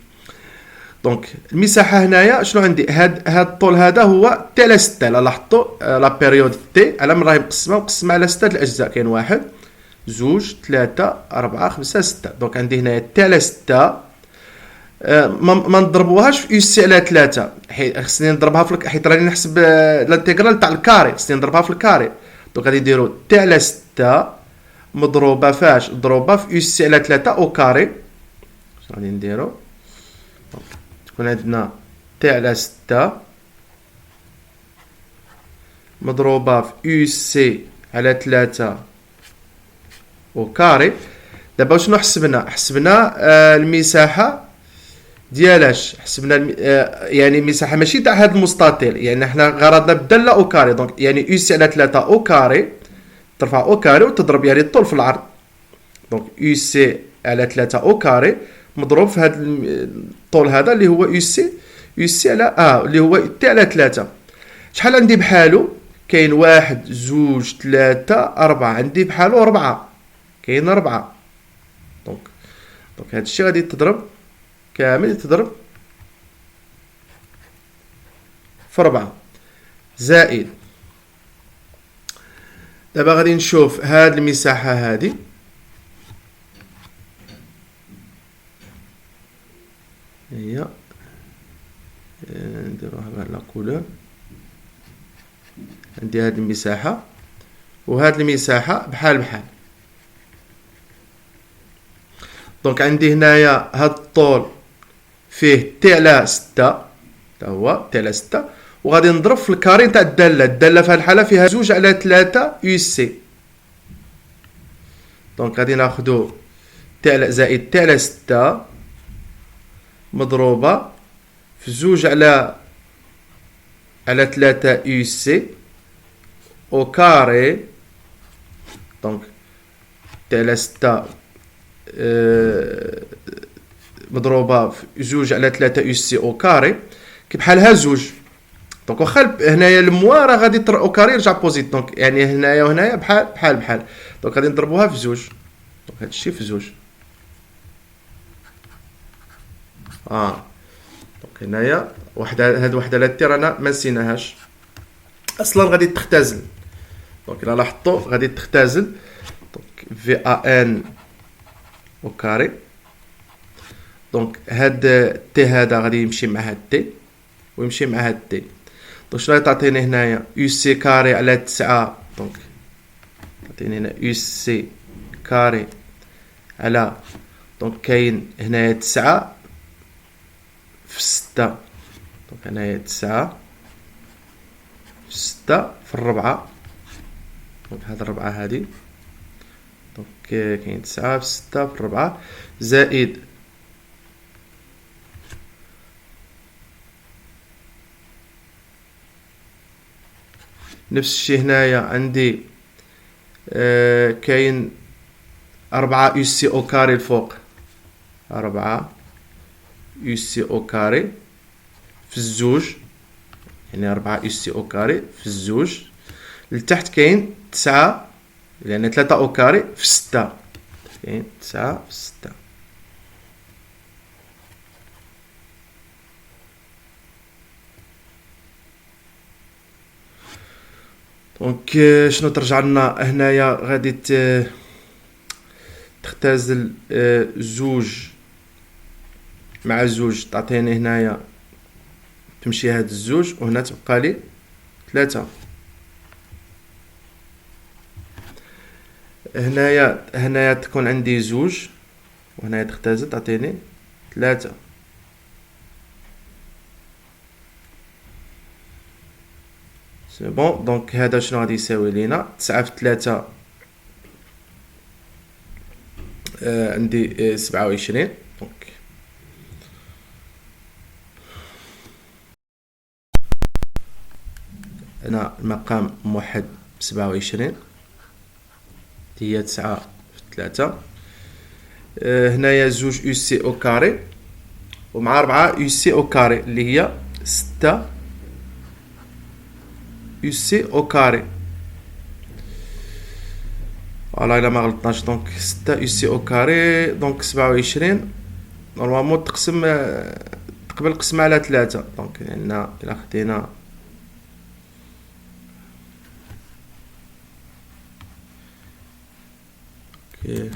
دونك المساحه هنايا شنو عندي؟ هاد الطول هذا هو تي على 6. لاحظتوا لا بيريود تي على من راهي مقسمه على 6 الاجزاء، كاين 1 2 3 4 5 6. دونك عندي هنايا تي على 6 ما نضربوهاش في يو سي على 3، حيت خصني نضربها في حيت راني نحسب الانتيغرال تاع الكاري، خصني نضربها في الكاري. دونك غادي نديرو تي على 6 مضروبه فاش؟ مضروبه في يو سي على 3 او كاري. اش غادي نديرو؟ تكون عندنا تي على 6 مضروبه في يو سي على 3 او كاري. دابا شنو حسبنا المساحه ديالاش؟ حسبنا يعني المساحه ماشي تاع هذا المستطيل، يعني حنا غرضنا بالداله او كاري. دونك يعني يو سي على 3 او كاري ترفع او كاري وتضرب يعني الطول في العرض. دونك يو سي على 3 او كاري مضروب في هذا الطول هذا اللي هو يو سي على اللي هو تي على 3. شحال عندي بحالو؟ كاين 1 2 3 4، عندي بحالو 4، كاين 4. دونك هذا الشيء غادي تضرب كامل، تضرب في 4 زائد. دابا غادي نشوف هاد المساحه هادي، هي نديروها بهاد لا كولور. عندي هاد المساحه وهاد المساحه بحال. دونك عندي هنايا هاد الطول فيه تي على 6 تا هو تي على 6 وغادي نضرب في الكاري تاع الداله في هذه الحاله فيها 2 على 3 يو سي. دونك غادي ناخذوا تي على زائد تي على 6 مضروبه في 2 على 3 يو سي او كاري. دونك تي على 6 مضروبه في 2 على 3 يو سي او كاري كي بحالها 2. دونك واخا هنايا الموا راه غادي او كاري يرجع بوزيت. دونك يعني هنايا وهنايا بحال. دونك غادي نضربوها في 2. دونك هادشي في 2. دونك هنايا هاد وحده لا تي رانا ما نسيناهاش اصلا غادي تختزل. دونك الا لاحظتوا غادي تختزل. دونك في ان او كاري. دونك هاد تي هذا غادي يمشي مع هاد تي ويمشي مع هاد تي. دونك شنو تعطيني هنايا يو سي كاري على 9. دونك تعطيني هنا يو سي كاري على دونك كاين هنايا 9 في 6. دونك هنايا 9 في 6 في 4. دونك هاد الربعة هادي. دونك كاين 9 في 6 في 4 زائد نفس الشيء هنايا عندي كاين 4 يو سي او كاري الفوق. 4 يو سي او كاري في 2 يعني 4 يو سي او كاري في 2. لتحت كاين 9 يعني 3 او كاري في 6. كاين 9 في 6. دونك شنو ترجع لنا هنايا غادي تختزل 2 مع 2 تعطيني هنايا تمشي هاد 2 وهنا تبقى لي 3. هنايا تكون عندي 2 وهنايا تختزل تعطيني 3. سي بون. دونك هذا شنو غادي يساوي لينا 9 في 3 عندي 27. دونك هنا المقام موحد 27 هي 9 في 3. هنايا 2 يو سي او كاري ومع 4 يو سي او كاري اللي هي 6 يو سي او كاري. فوالا الا ما غلطناش. دونك 6 يو سي او كاري. دونك 27 نورمالمون تقبل قسمة على 3. دونك هنا الا خدينا اوكي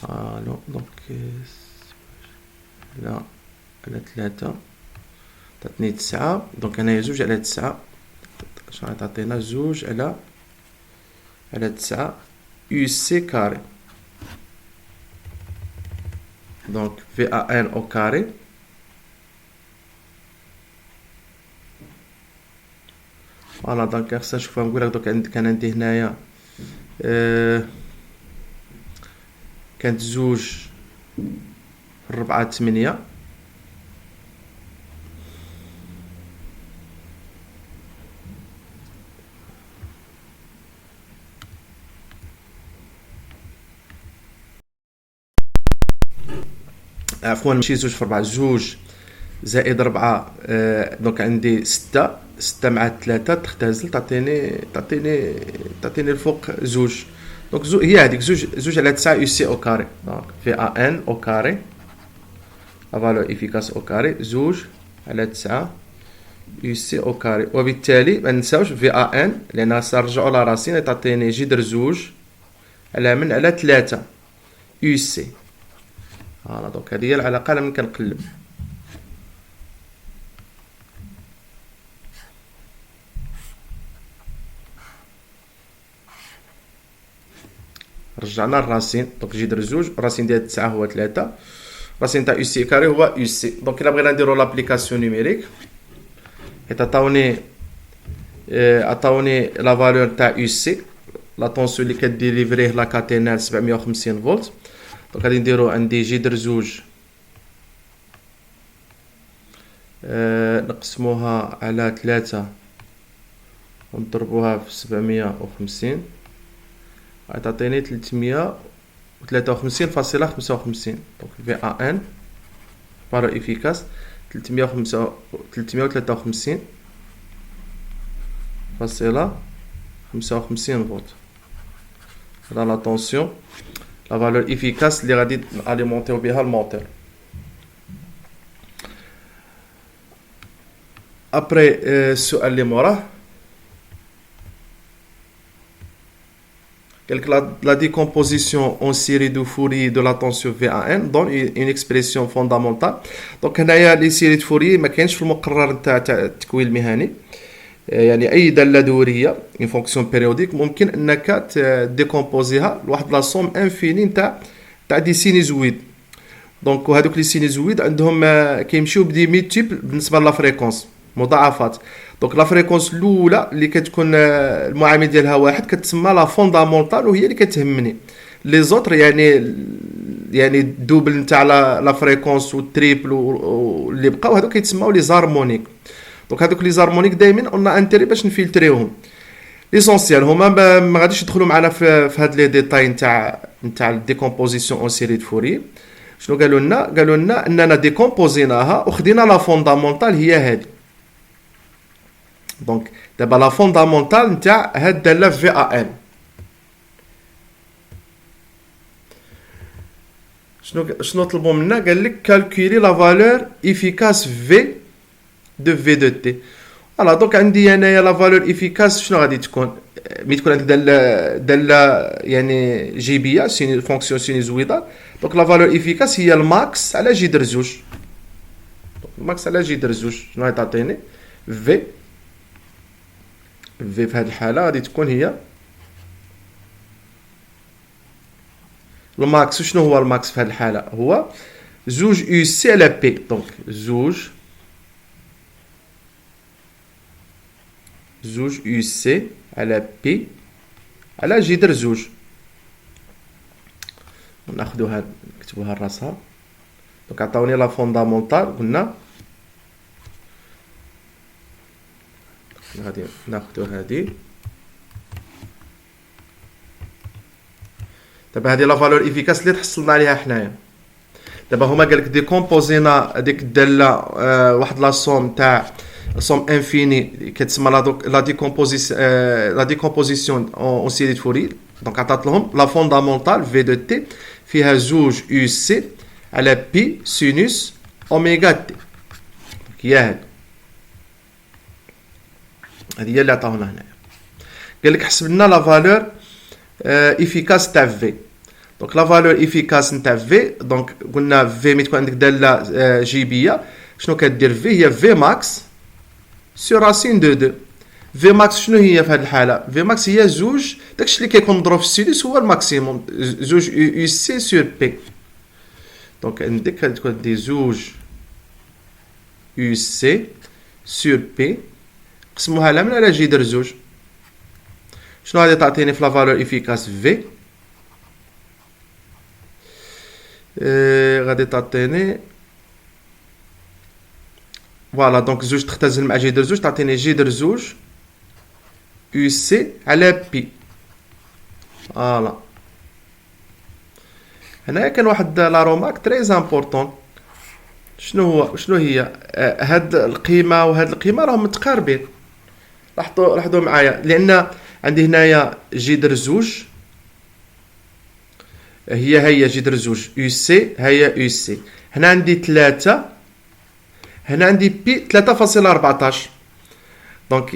الو. دونك لا على 3 تعطيني 9. دونك هنايا 2 على 9 شنو تعطينا 2 على 9 يو سي كاري. دونك في ان او كاري. فوالا دونك خصنا نشوفها نقولك. دونك كان عندي هنايا كانت 2 في 4 8. عفوا ماشي 2 في 4 2 زائد 4. دونك عندي 6 مع 3 تختزل تعطيني الفوق 2. دونك هي هذيك 2 على 9 يو سي او كاري. دونك في ان او كاري افالو افيكاس او كاري 2 على 9 يو سي او كاري. وبالتالي ما ننساوش في ان لان سنرجعوا لا راسين تعطيني جذر 2 على 3 يو سي. فوالا دونك هذه هي العلاقه انا من كنقلب. رجعنا الراسين دونك جذر زوج الراسين ديال 9 هو 3 راسين تاع يو سي كاري هو يو سي دونك الا بغينا نديرو لابليكاسيون نيميريك حيت عطاوني لا فالور تاع يو سي لا طونسيون اللي كديليفريه لا كاتينال 750 فولت دونك غادي نديرو عندي جذر زوج نقسموها على 3 ونضربوها في 750 غتعطيني 353.55 دونك في ان بارو افيكاس 353.55 فولت هذا لا طونسيون لا فالور افيكاس اللي غادي اليمونطيو بها الموتور. ابري السؤال اللي موراه la décomposition en série de Fourier de la tension VAN donne une expression fondamentale. Donc هنايا لي سيري دو فوري ما كاينش في المقرر نتاع التكوين المهني يعني اي داله دوريه اون فونكسيون بيريوديك ممكن انك ديكومبوزيها لواحد لا سوم انفيني نتاع دي سينيزويد دونك وهذوك لي سينيزويد عندهم كيمشيو بدي ميتيبل بالنسبه لا فريكونس مضاعفات دونك لا فريكونس الاولى اللي كتكون المعامل ديالها واحد كتسمى لا فوندامونتال وهي اللي كتهمني لي زوتر يعني الدوبل نتاع لا فريكونس والتريبل اللي بقاو هذوك كيتسموا لي زارمونيك دونك هذوك لي زارمونيك دائما قلنا انتري باش نفلتريوهم ليسونسيال هما ما غاديش يدخلوا معنا في هاد لي ديتاي نتاع الديكومبوزيسيون اون سيري دو فوري. شنو قالوا لنا اننا ديكومبوزيناها وخدينا لا فوندامونتال هي هذه دونك دابا لا فوندامونتال نتاع هاد الداله في ان شنو طلبوا منا قال لك كالكولي لا فالور افيكاس في دو في دو تي فوالا دونك عندي انايا لا فالور افيكاس شنو غادي تكون ملي تكون عندك داله يعني جيبيه فونكسيون سينيزويدال دونك لا فالور افيكاس هي الماكس على جذر زوج الماكس على جذر زوج شنو غتعطيني في في هذه الحاله غادي تكون هي الماكس. شنو هو الماكس في هذه الحاله هو زوج يو سي على بي دونك زوج يو سي على بي على جذر زوج ناخذوها نكتبوها راسها دونك عطاوني لا فوندامونتال قلنا غادي ناخذو هذه دابا هذه لا فالور افيكاس اللي تحصلنا عليها حنايا دابا هما قالك ديكومبوزينا ديك الداله واحد لا سوم تاع سوم انفيني كتسمى لا ديكومبوزيسيون اون سيري دو فوري دونك عطات لهم لا فوندامونتال في دو تي فيها زوج يو سي على بي سينوس اوميغا تي هي هذه هي اللي عطاونا هنايا قال لك حسب لنا لا فالور افيكاس تاع في دونك لا فالور افيكاس نتاع في دونك قلنا في ملي تكون عندك داله جيبيه شنو كدير في هي في ماكس سور راسين دو دو في ماكس شنو هي في هذه الحاله في ماكس هي زوج داكشي اللي كيكون مضروب في السينوس هو الماكسيموم زوج يو سي سور بي دونك عندك تكون دي زوج يو سي سور بي قسموها على من على جذر زوج شنو غادي تعطيني في لا فالور افيكاس في غادي تعطيني فوالا دونك زوج تختزل مع جذر زوج تعطيني جذر زوج يو سي على بي فوالا هنايا كان واحد لا رومارك تري امبورطون شنو هي هاد القيمه وهاد القيمه راهم متقاربين لاحظوا معايا لان عندي هنايا جذر زوج هي جذر زوج يو سي هي يو سي هنا عندي 3 هنا عندي بي 3.14 دونك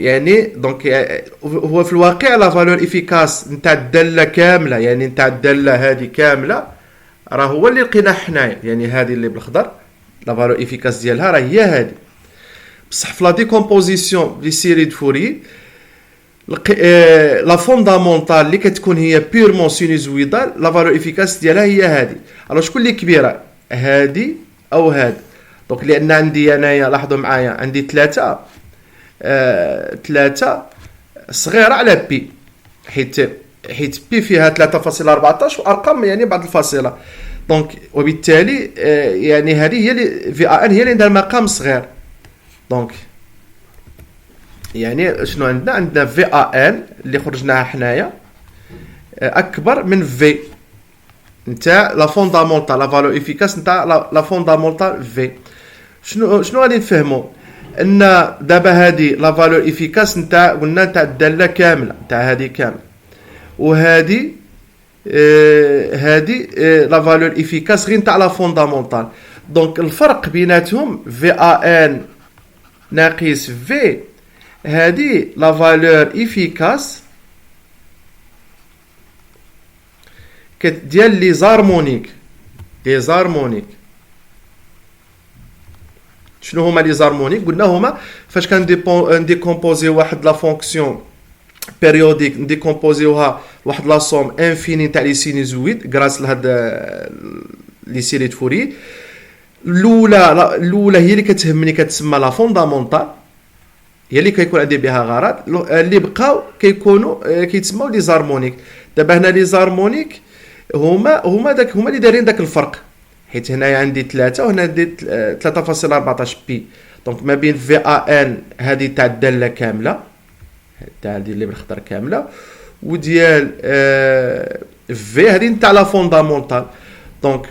هو في الواقع لا فالور افيكاس نتاع الداله كامله يعني نتاع الداله هذه كامله راه هو اللي لقيناه حنايا يعني هذه اللي بالاخضر لا فالور افيكاس ديالها راه هي هذه بصح في لا ديكومبوزيسيون لي سيري دو فوري لا فوندامونتال اللي كتكون هي بيرمون سينوزويدال لا فالور افيكاس ديالها هي هذه. الوغ شكون اللي كبيره، هذه او هذه؟ دونك لان عندي انايا لاحظوا معايا عندي ثلاثه صغيره على بي، حيت بي فيها 3.14 وارقام يعني بعض الفاصله. دونك وبالتالي يعني هذه هي اللي في ان هي اللي عندها المقام صغير. دونك يعني شنو عندنا في ان اللي خرجناها حنايا اكبر من في نتاع لا فوندامونتال، لا فالور افيكاس نتاع لا فوندامونتال في. شنو غادي نفهموا؟ ان دابا هذه لا فالور افيكاس نتاع قلنا نتاع الداله كامله، نتاع هذه كامله، وهذه هذه لا فالور افيكاس غير نتاع لا فوندامونتال. دونك الفرق بيناتهم في ان ناقص في، هذه لا فالور افيكاس ديال لي زارمونيك. شنو هما لي زارمونيك؟ قلنا هما فاش كنديكومبوزي واحد لا فونكسيون بيريوديك نديكومبوزيوها واحد لا سوم انفيني تاع لي سينوزويد غراس لهاد لي سيري دو فوري. الاولى هي اللي كتهمني كتسمى لا فوندامونتال، هي اللي كيكون عندي بها غرض. اللي بقاو كيكونوا كيتسموا لي زارمونيك. دابا هنا لي زارمونيك هما اللي دايرين داك الفرق، حيت هنايا عندي 3 وهنا عندي 3.14 بي. دونك ما بين في ان هذه تاع الداله كامله تاع اللي بالخضر كامله، وديال في هذه تاع لا فوندامونتال. دونك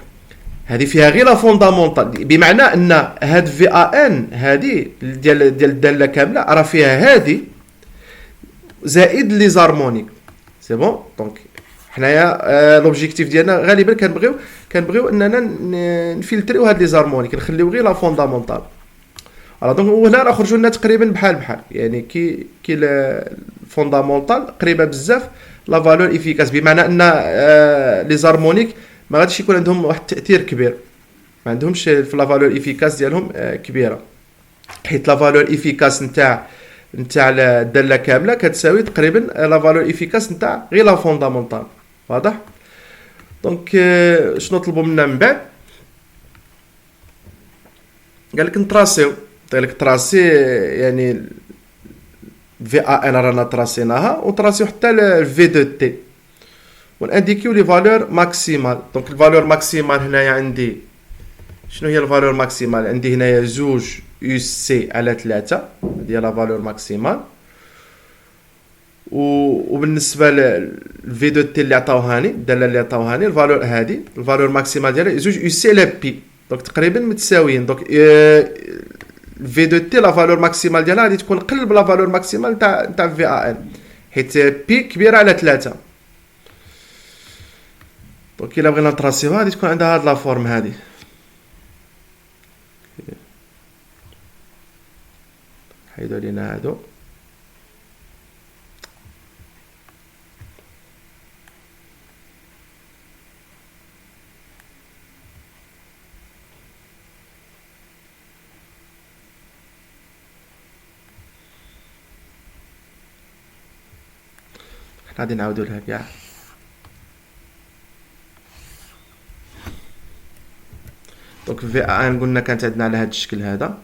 هذه فيها غير لا فوندامونتال، بمعنى ان هاد في ان هذه ديال الداله كامله راه فيها هذه زائد لي زارمونيك. سي بون. دونك حنايا لوبجيكتيف ديالنا غالبا كنبغيو اننا نفلتريو هاد لي زارمونيك، نخليو غير لا فوندامونتال. دونك هنا راه خرجوا لنا تقريبا بحال يعني كي الفوندامونتال قريبه بزاف لا فالور افيكاس، بمعنى ان لي زارمونيك ما غاديش يكون عندهم واحد التاثير كبير، ما عندهمش في لا فالور افيكاس ديالهم كبيره، حيت لا فالور افيكاس نتاع الداله كامله كتساوي تقريبا لا فالور افيكاس نتاع غير لا فوندامونتال. واضح؟ دونك شنو طلبوا منا من بعد؟ قال لك نتراسيو، قال لك تراسي يعني في ان رانا تراسيناها وتراسيو حتى الفي دو تي ونديكيو لي فالور ماكسيمال. دونك الفالور ماكسيمال هنايا عندي شنو هي الفالور ماكسيمال؟ عندي هنايا 2 يو سي على 3 ديال لا فالور ماكسيمال، وبالنسبه للفي دو تي اللي عطاوهاني الداله اللي عطاوهاني الفالور هذه الفالور ماكسيمال ديالها 2 يو سي لا بي. دونك تقريبا متساويين. دونك في دو تي لا فالور ماكسيمال ديالها غادي تكون قلب لا فالور ماكسيمال تاع في ان، حيت بي كبيره على 3. دونك الا بغينا نتراسيوها غادي تكون عندها هاد لا فورم هادي. حيدوا لينا هادو. غادي نعاودو لها كاع. دونك في ان قلنا كانت عندنا على هذا الشكل هذا.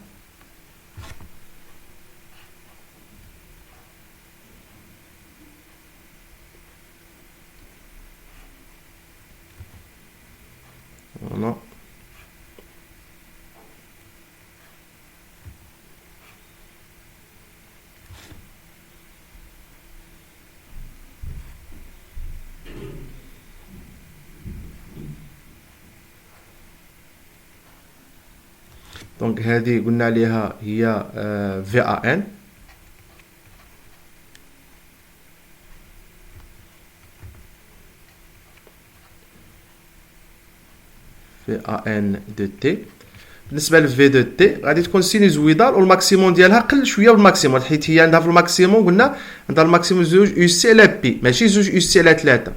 فوالا دونك هذه قلنا عليها هي في ان. في ان دو تي. بالنسبه لفي دو تي غادي تكون سينوزويدال والماكسيموم ديالها قل شويه بالماكسيموم، حيت هي عندها في الماكسيموم قلنا عندها الماكسيموم 2 يو سي على بي ماشي 2 يو سي على 3.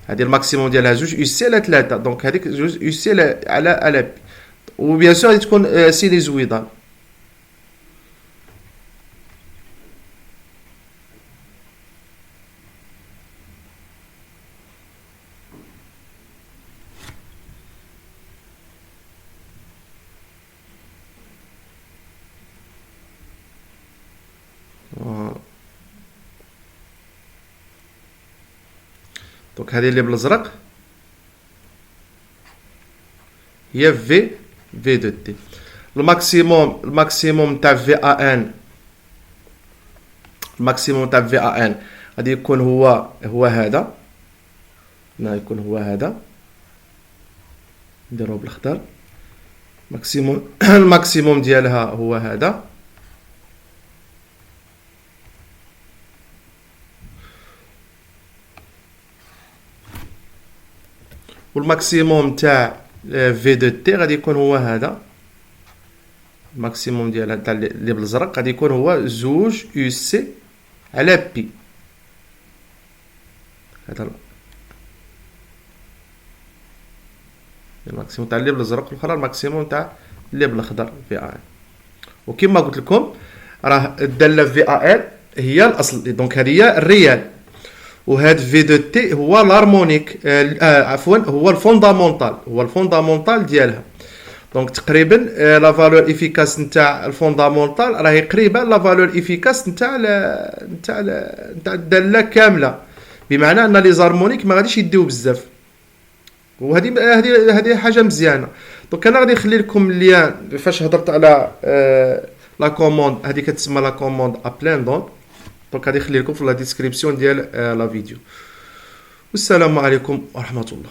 هذه الماكسيموم ديالها 2 يو سي على 3. دونك هذيك 2 يو سي على بي. وبيان سور غادي تكون سينوزويدال. دونك هذه اللي بالازرق هي في دو تي. الماكسيموم تاع في ا ان، الماكسيموم تاع في ا ان غادي يكون هو هذا، هنا يكون هو هذا، نديروه بالاخضر. ماكسيموم الماكسيموم ديالها هو هذا، والماكسيموم تاع في دو تي غادي يكون هو هذا. الماكسيموم ديالها تاع اللي بالازرق غادي يكون هو زوج يو سي على بي. هذا الماكسيموم تاع اللي بالازرق، والاخرى الماكسيموم تاع اللي بالاخضر في ا ان. وكما قلت لكم راه الداله في ا ان هي الاصل، دونك هذه هي الريال، وهاد في دو تي هو الهارمونيك، عفوا هو الفوندامونتال، هو الفوندامونتال ديالها. دونك تقريبا لا فالور افيكاس نتاع الفوندامونتال راهي قريبه لا فالور افيكاس نتاع الداله كامله، بمعنى ان لي زارمونيك ما غاديش يديو بزاف، وهذه حاجه مزيانه. دونك انا غادي نخلي لكم اللين فاش هضرت على لا كوموند، هذه كتسمى لا كوموند ابلين دونك غادي نخلي لكم في لا ديسكريبسيون ديال لا فيديو. والسلام عليكم ورحمه الله.